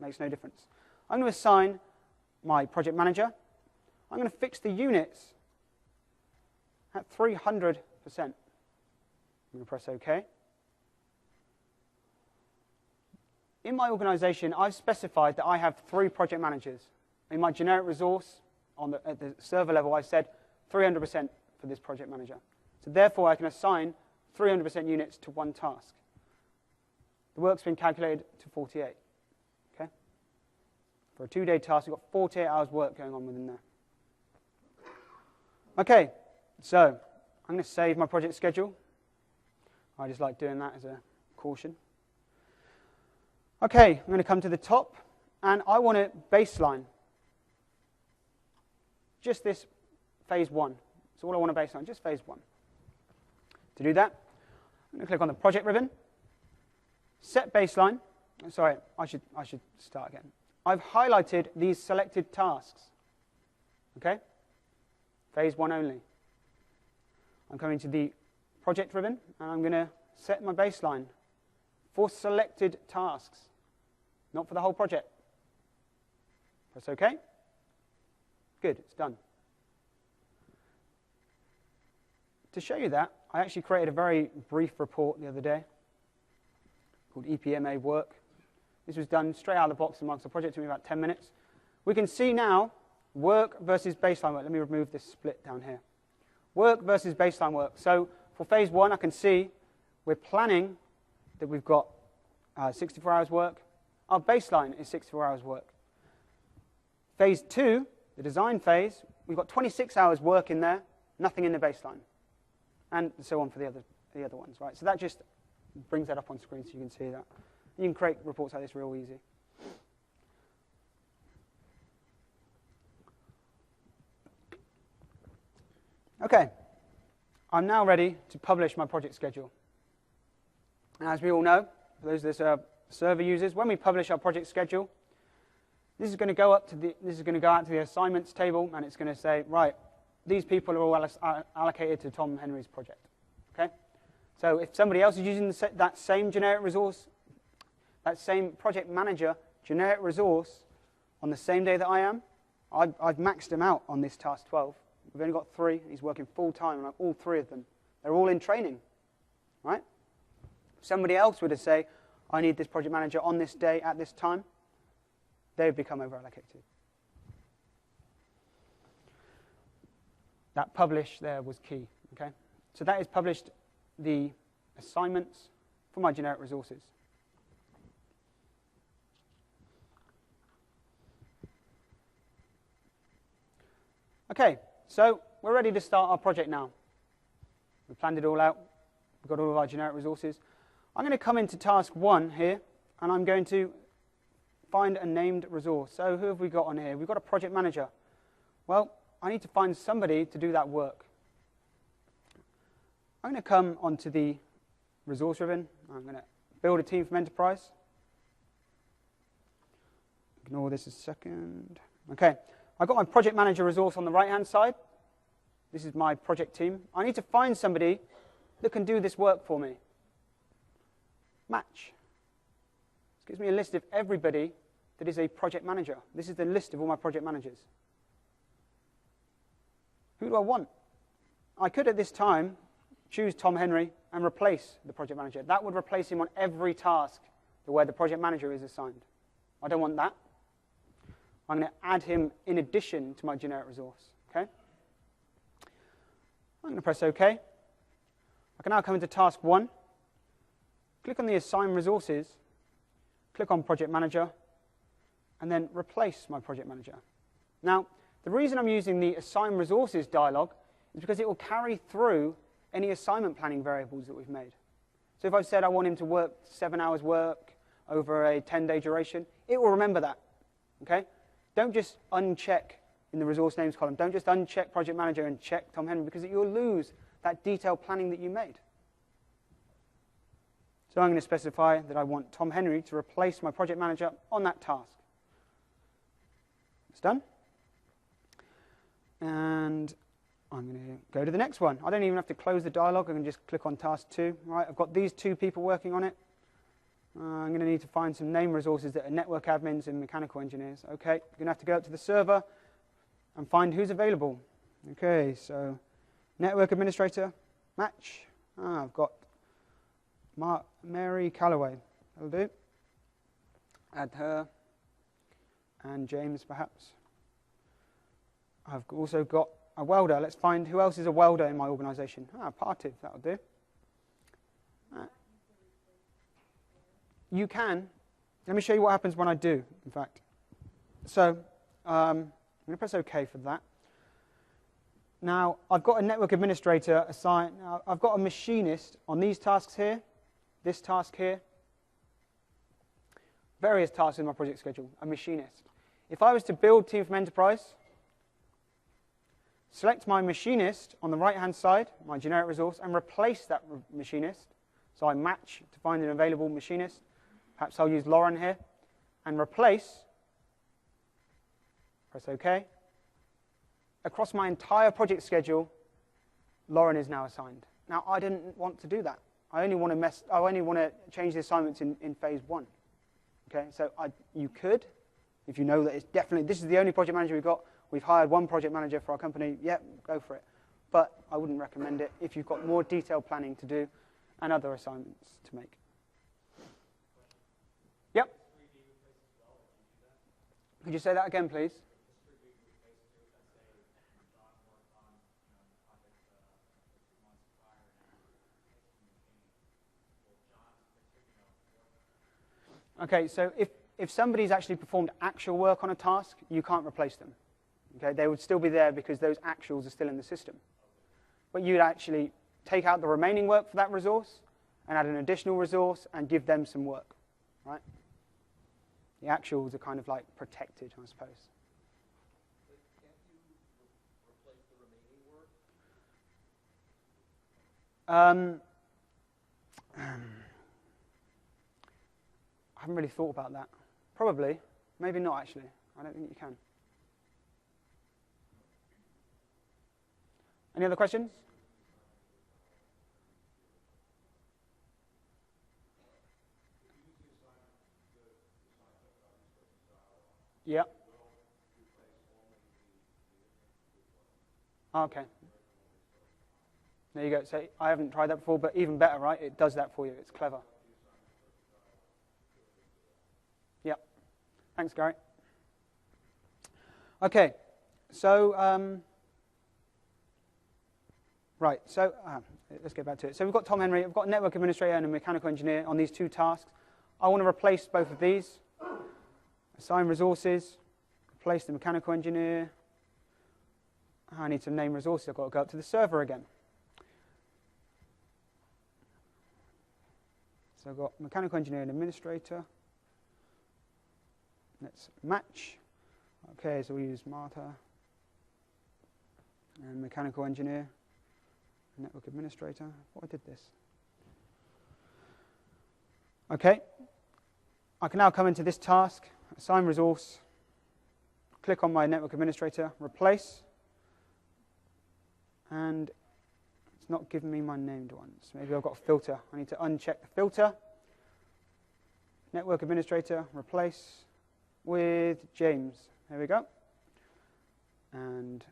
Makes no difference. I'm going to assign my project manager. I'm going to fix the units at 300%. I'm going to press OK. In my organization, I've specified that I have 3 project managers. In my generic resource, at the server level, I said 300% for this project manager. So therefore, I can assign 300% units to one task. The work's been calculated to 48. Okay? For a 2-day task, we've got 48 hours work going on within there. Okay, so I'm going to save my project schedule. I just like doing that as a caution. Okay, I'm going to come to the top, and I want it baseline. Just this phase 1. That's all I want to baseline, just phase 1. To do that, I'm going to click on the project ribbon, set baseline. Sorry, I should start again. I've highlighted these selected tasks. Okay? Phase 1 only. I'm coming to the project ribbon, and I'm going to set my baseline for selected tasks, not for the whole project. Press OK. Good, it's done. To show you that, I actually created a very brief report the other day called EPMA work. This was done straight out of the box in Microsoft Project. It took me about 10 minutes. We can see now work versus baseline work. Let me remove this split down here. Work versus baseline work. So for phase 1, I can see we're planning that we've got 64 hours work. Our baseline is 64 hours work. Phase 2, the design phase, we've got 26 hours work in there, nothing in the baseline. And so on for the other ones, right? So that just brings that up on screen so you can see that. You can create reports like this real easy. Okay, I'm now ready to publish my project schedule. And as we all know, for those of us server users, when we publish our project schedule, this is going to go out to the assignments table, and it's going to say, right, these people are all allocated to Tom Henry's project. Okay, so if somebody else is using that same generic resource, that same project manager generic resource on the same day that I am, I've maxed him out on this task 12. We've only got 3, and he's working full time on all 3 of them. They're all in training, right? If somebody else were to say, I need this project manager on this day at this time, they would become over-allocated. That publish there was key, okay? So that is published the assignments for my generic resources. Okay, so we're ready to start our project now. We've planned it all out. We've got all of our generic resources. I'm going to come into task 1 here, and I'm going to find a named resource. So who have we got on here? We've got a project manager. Well, I need to find somebody to do that work. I'm going to come onto the resource ribbon. I'm going to build a team from enterprise. Ignore this a second. Okay, I've got my project manager resource on the right-hand side. This is my project team. I need to find somebody that can do this work for me. Match. This gives me a list of everybody that is a project manager. This is the list of all my project managers. Who do I want? I could at this time choose Tom Henry and replace the project manager. That would replace him on every task where the project manager is assigned. I don't want that. I'm going to add him in addition to my generic resource. Okay? I'm going to press OK. I can now come into task 1, click on the Assign Resources, click on Project Manager, and then replace my project manager. Now, the reason I'm using the Assign Resources dialog is because it will carry through any assignment planning variables that we've made. So if I've said I want him to work 7 hours work over a 10-day duration, it will remember that. Okay? Don't just uncheck in the resource names column. Don't just uncheck project manager and check Tom Henry, because you'll lose that detailed planning that you made. So I'm going to specify that I want Tom Henry to replace my project manager on that task. It's done. And I'm going to go to the next one. I don't even have to close the dialog. I can just click on task 2. Right, I've got these 2 people working on it. I'm going to need to find some name resources that are network admins and mechanical engineers. Okay, you're going to have to go up to the server and find who's available. Okay, so network administrator, match. I've got Mary Calloway. That'll do. Add her. And James, perhaps. I've also got a welder. Let's find who else is a welder in my organisation. Partiv, that'll do. You can. Let me show you what happens when I do, in fact. So I'm going to press OK for that. Now, I've got a network administrator assigned. I've got a machinist on these tasks here, this task here, various tasks in my project schedule, a machinist. If I was to build Team from Enterprise, select my machinist on the right-hand side, my generic resource, and replace that machinist. So I match to find an available machinist. Perhaps I'll use Lauren here, and replace, press OK. Across my entire project schedule, Lauren is now assigned. Now, I didn't want to do that. I only want to change the assignments in phase 1. Okay, so you could, if you know that it's definitely, this is the only project manager we've got, we've hired one project manager for our company, yep, go for it. But I wouldn't recommend it if you've got more detailed planning to do and other assignments to make. Yep. Could you say that again, please? Okay, so if somebody's actually performed actual work on a task, you can't replace them. Okay, they would still be there because those actuals are still in the system. But you'd actually take out the remaining work for that resource and add an additional resource and give them some work, right? The actuals are kind of like protected, I suppose. But can't you replace the remaining work? I haven't really thought about that. Probably. Maybe not, actually. I don't think you can. Any other questions? Yeah. Okay. There you go. So I haven't tried that before, but even better, right? It does that for you. It's clever. Yeah. Thanks, Gary. Okay. So, right. So let's get back to it. So we've got Tom Henry. We've got a network administrator and a mechanical engineer on these two tasks. I want to replace both of these. Assign resources. Replace the mechanical engineer. I need to name resources. I've got to go up to the server again. So I've got mechanical engineer and administrator. Let's match. Okay, so we use Marta and mechanical engineer, network administrator. What I did this. Okay, I can now come into this task, assign resource, click on my network administrator, replace, and it's not giving me my named ones. Maybe I've got a filter. I need to uncheck the filter. Network administrator, replace with James. There we go. And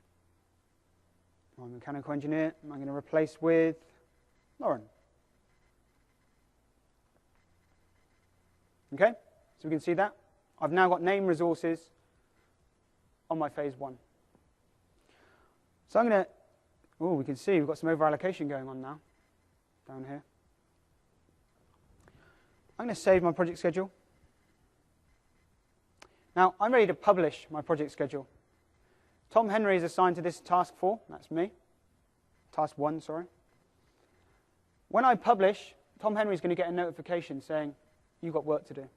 my mechanical engineer, I'm going to replace with Lauren. Okay, so we can see that. I've now got name resources on my phase one. So I'm going to, oh, we can see we've got some over allocation going on now, down here. I'm going to save my project schedule. Now, I'm ready to publish my project schedule. Tom Henry is assigned to this task 4. That's me. Task 1, sorry. When I publish, Tom Henry is going to get a notification saying, you've got work to do.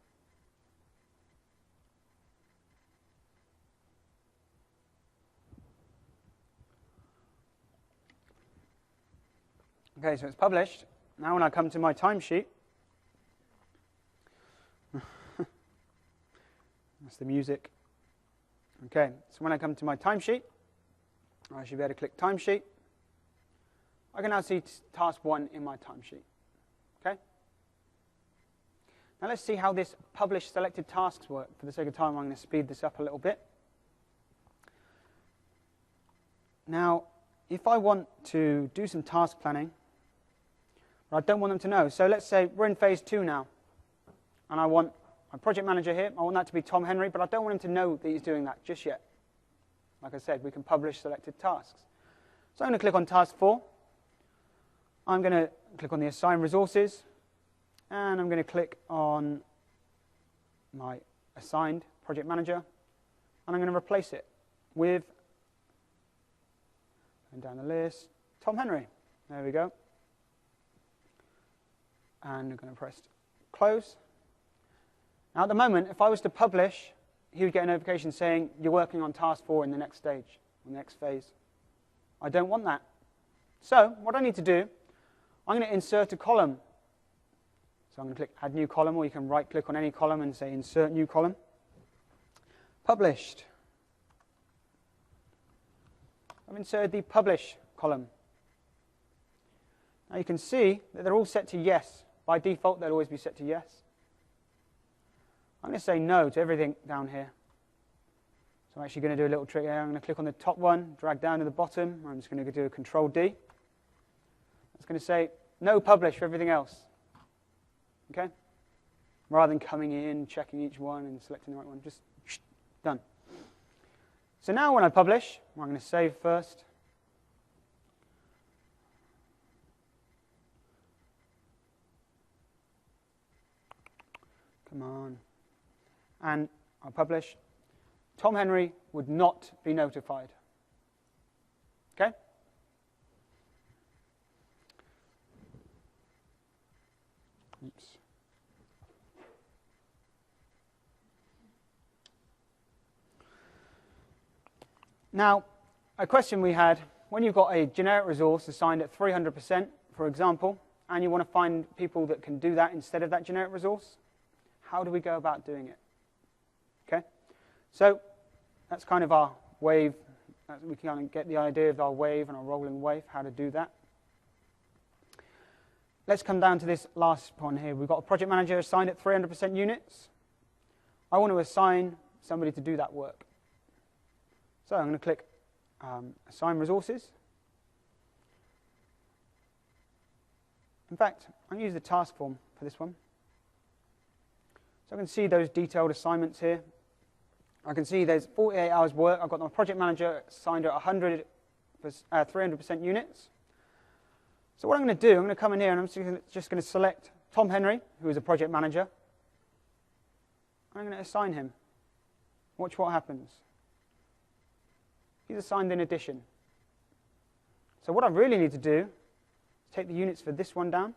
Okay, so it's published. Now when I come to my timesheet, that's the music. Okay, so when I come to my timesheet, I should be able to click timesheet. I can now see task 1 in my timesheet. Okay? Now let's see how this publish selected tasks work. For the sake of time, I'm going to speed this up a little bit. Now, if I want to do some task planning, but I don't want them to know. So let's say we're in phase 2 now, and I want my project manager here. I want that to be Tom Henry, but I don't want him to know that he's doing that just yet. Like I said, we can publish selected tasks. So I'm going to click on task 4. I'm going to click on the assign resources, and I'm going to click on my assigned project manager, and I'm going to replace it with, going down the list, Tom Henry. There we go. And I'm going to press close. Now at the moment, if I was to publish, he would get a notification saying, you're working on task 4 in the next stage, or the next phase. I don't want that. So what I need to do, I'm going to insert a column. So I'm going to click Add New Column, or you can right-click on any column and say Insert New Column. Published. I've inserted the Publish column. Now you can see that they're all set to yes. By default, they'll always be set to yes. I'm going to say no to everything down here. So I'm actually going to do a little trick here. I'm going to click on the top one, drag down to the bottom. I'm just going to do a Control D. It's going to say no publish for everything else. Okay? Rather than coming in, checking each one and selecting the right one, just done. So now when I publish, I'm going to save first. Come on. And I'll publish. Tom Henry would not be notified. Okay? Oops. Now, a question we had, when you've got a generic resource assigned at 300%, for example, and you want to find people that can do that instead of that generic resource, how do we go about doing it? Okay? So that's kind of our wave. We can kind of get the idea of our wave and our rolling wave, how to do that. Let's come down to this last one here. We've got a project manager assigned at 300% units. I want to assign somebody to do that work. So I'm going to click Assign Resources. In fact, I'm going to use the task form for this one. So I can see those detailed assignments here. I can see there's 48 hours work. I've got my project manager assigned at 300% units. So what I'm going to do, I'm going to come in here and I'm just going to select Tom Henry, who is a project manager. I'm going to assign him. Watch what happens. He's assigned in addition. So what I really need to do is take the units for this one down.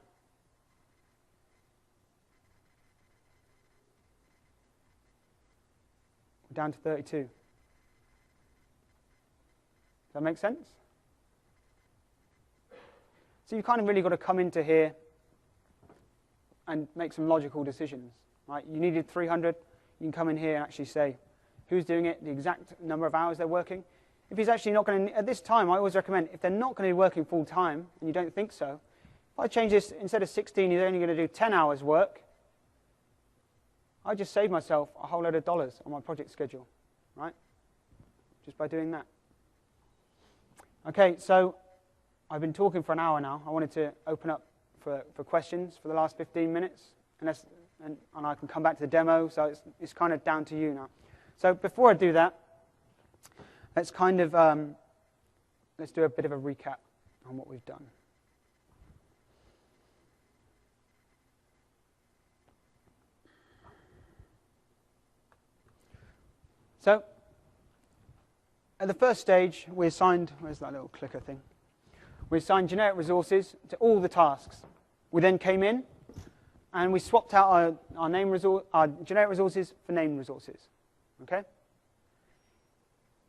Down to 32. Does that make sense? So you've kind of really got to come into here and make some logical decisions. Right? You needed 300. You can come in here and actually say who's doing it, the exact number of hours they're working. If he's actually not going to, at this time, I always recommend, if they're not going to be working full time, and you don't think so, if I change this, instead of 16, he's only going to do 10 hours work, I just save myself a whole load of dollars on my project schedule, right? Just by doing that. Okay, so I've been talking for an hour now. I wanted to open up for questions for the last 15 minutes, and I can come back to the demo, so it's kind of down to you now. So before I do that, let's kind of let's do a bit of a recap on what we've done. So at the first stage, we assigned, where's that little clicker thing? We assigned generic resources to all the tasks. We then came in and we swapped out our generic resources for named resources. Okay?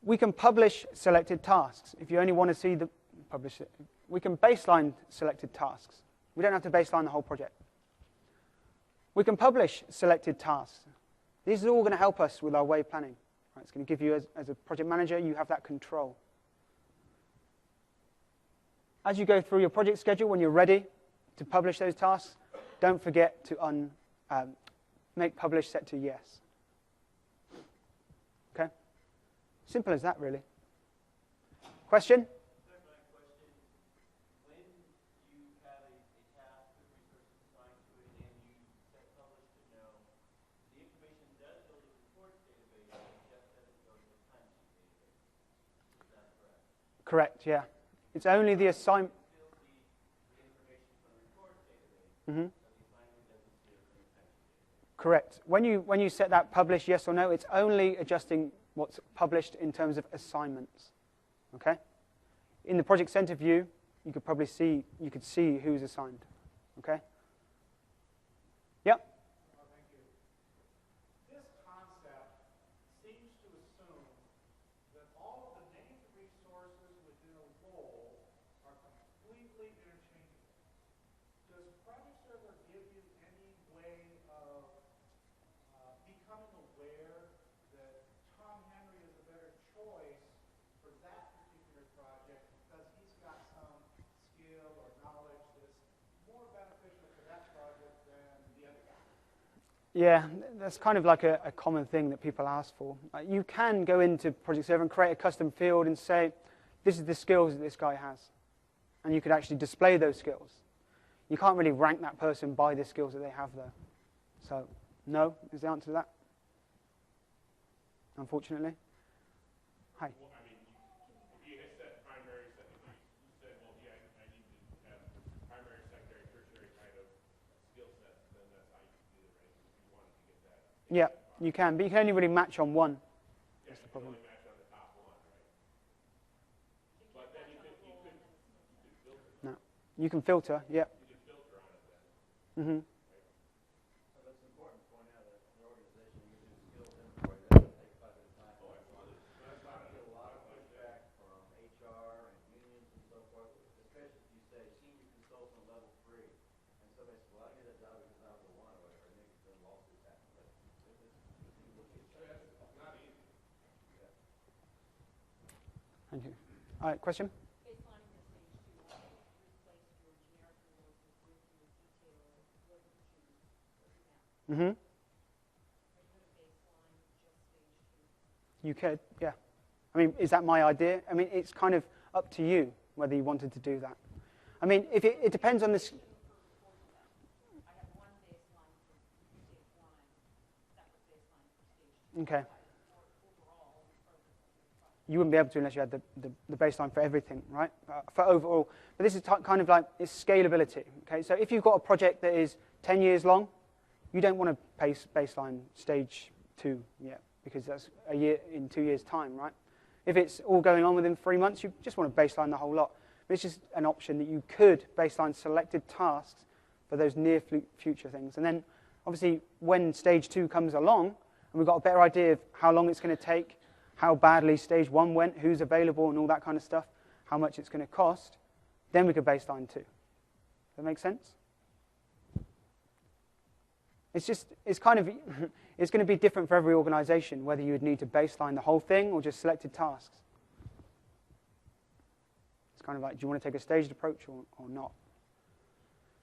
We can publish selected tasks. If you only want to see the publish it, we can baseline selected tasks. We don't have to baseline the whole project. We can publish selected tasks. This is all going to help us with our wave planning. Right? It's going to give you, as a project manager, you have that control. As you go through your project schedule, when you're ready to publish those tasks, don't forget to make publish set to yes. Okay? Simple as that, really. Question? Clarifying question. When you have a task with resources assigned to it and you set publish to no, the information does go to the reports database, it just doesn't go to the timesheet database. Is that correct? Correct, yeah. It's only the assignment. Still see the information from the reports database, Mm-hmm. but the assignment doesn't see it from the timesheet database. Correct. When you set that publish yes or no, it's only adjusting what's published in terms of assignments. Okay? In the project center view, you could probably see who's assigned. Okay? Yep. Thank you. This concept seems to assume that all of the named resources within a role are completely interchangeable. Does Project Server give you any way of becoming aware that Tom Henry is a better choice for that particular project because he's got some skill or knowledge that's more beneficial Yeah, that's kind of like a common thing that people ask for. You can go into Project Server and create a custom field and say, this is the skills that this guy has. And you could actually display those skills. You can't really rank that person by the skills that they have though. So, no is the answer to that, unfortunately. Hi. Well, I mean, if you had set primary, you said, well, yeah, I need to have primary, secondary, tertiary kind of skill sets, then that's how you do it, right? If you wanted to get that. Yeah, you can, but you can only really match on one. Yeah, That's the you can problem. only match on the top one, right? But then you could filter. No. You can filter, yeah. You could filter on it then. Mm-hmm. So it's important to point out that in your organization, you do skills inventory, that doesn't take quite a bit of time. Oh, absolutely. I get a lot of pushback from HR and unions and so forth, especially if you say senior consultant level 3, and somebody says, well, I get that job because I was a 1 or whatever, and then lawsuits happen. But It's not easy. Thank you. All right, question? Baselining your stage 2, how do you replace your generic resources with your detailed what you choose for example? Mm-hmm. Are you going to baseline just stage 2? You could, yeah. I mean, is that my idea? I mean, it's kind of up to you whether you wanted to do that. I mean, if it depends on this. I have one baseline for stage 1, separate baseline for stage 2. Okay. Overall, You wouldn't be able to unless you had the baseline for everything, right? For overall. But this is kind of like, it's scalability, okay? So if you've got a project that is 10 years long, you don't want to baseline stage 2 yet, because that's a year in 2 years' time, right? If it's all going on within 3 months, you just want to baseline the whole lot. But it's just an option that you could baseline selected tasks for those near future things. And then, obviously, when stage 2 comes along, and we've got a better idea of how long it's going to take, how badly stage 1 went, who's available, and all that kind of stuff, how much it's going to cost, then we could baseline 2. Does that make sense? It's kind of, it's going to be different for every organization, whether you would need to baseline the whole thing or just selected tasks. It's kind of like, do you want to take a staged approach or not?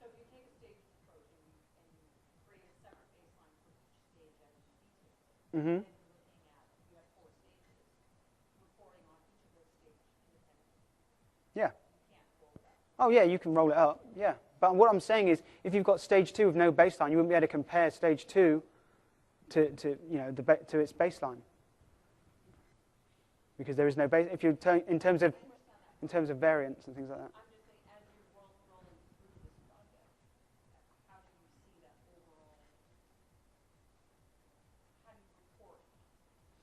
So if you take a staged approach and you create a separate baseline for each stage as you detail it, Mm-hmm. then you're looking at, you have 4 stages, reporting on each of those stages independently. Yeah. You can't roll that. Oh, yeah, you can roll it up, yeah. But what I'm saying is, if you've got stage 2 with no baseline, you wouldn't be able to compare stage 2 to its baseline, because there is no base. If you in terms of variance and things like that. I'm just saying, as you're rolling through this project, how do you see that overall? How do you report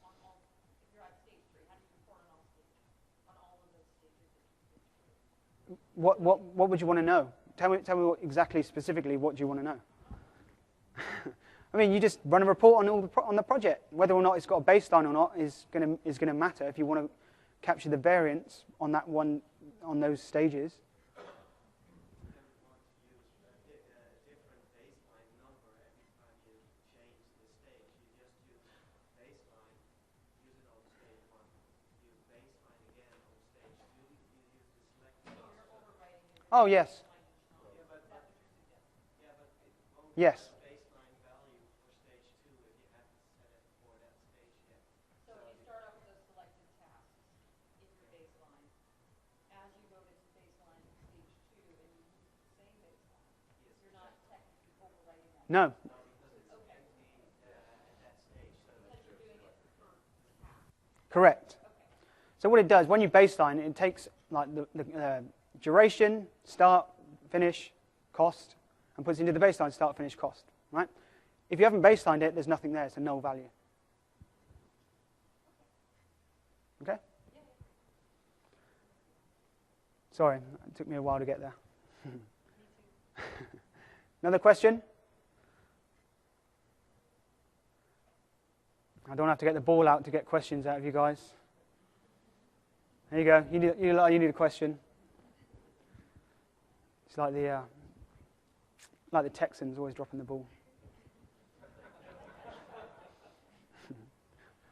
on all? If you're at stage 3, how do you report on all stages, on all of those stages that you've been through? What would you want to know? Tell me exactly, specifically, what do you want to know? I mean, you just run a report on the project. Whether or not it's got a baseline or not is going to matter if you want to capture the variance on that one, on those stages. you don't want to use a different baseline number every time you change the stage. You just use baseline, use it on stage 1. You baseline again on stage 2. You use the select cost. Oh, yes. Yes. Baseline value for stage 2 if you haven't set it for that stage yet. So you start off with those selected tasks in your baseline. As you go to baseline stage 2 and you use the same baseline, you're not technically overwriting that. No. Correct. So what it does, when you baseline, it takes like the duration, start, finish, cost, and puts it into the baseline start, finish, cost. Right? If you haven't baselined it, there's nothing there. It's a null value. Okay? Sorry, it took me a while to get there. Another question? I don't have to get the ball out to get questions out of you guys. There you go. You need a question. It's like the Texans always dropping the ball.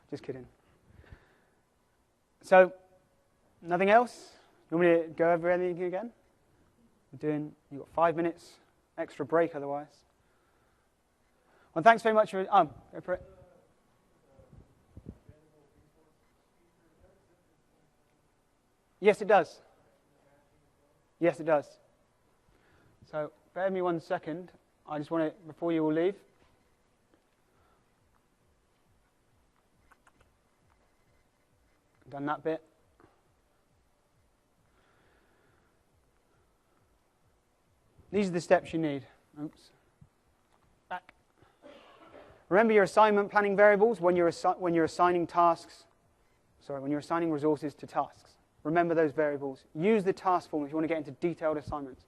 Just kidding. So, nothing else? You want me to go over anything again? You've got 5 minutes extra break otherwise. Well, thanks very much for, go for it. Yes, it does. Yes, it does. So, bear with me 1 second. I just want to, before you all leave. Done that bit. These are the steps you need. Oops. Back. Remember your assignment planning variables when you're assigning tasks. Sorry, when you're assigning resources to tasks. Remember those variables. Use the task form if you want to get into detailed assignments.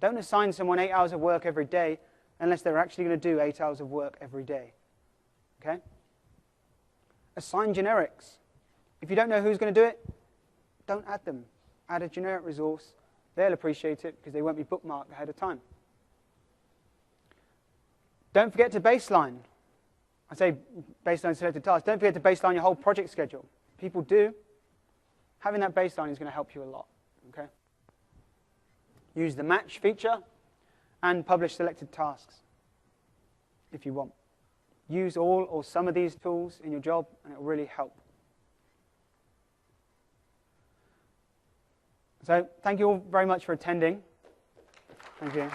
Don't assign someone 8 hours of work every day unless they're actually going to do 8 hours of work every day. Okay? Assign generics. If you don't know who's going to do it, don't add them. Add a generic resource. They'll appreciate it because they won't be bookmarked ahead of time. Don't forget to baseline. I say baseline selected tasks. Don't forget to baseline your whole project schedule. People do. Having that baseline is going to help you a lot. Okay? Use the match feature and publish selected tasks if you want. Use all or some of these tools in your job and it will really help. So thank you all very much for attending. Thank you.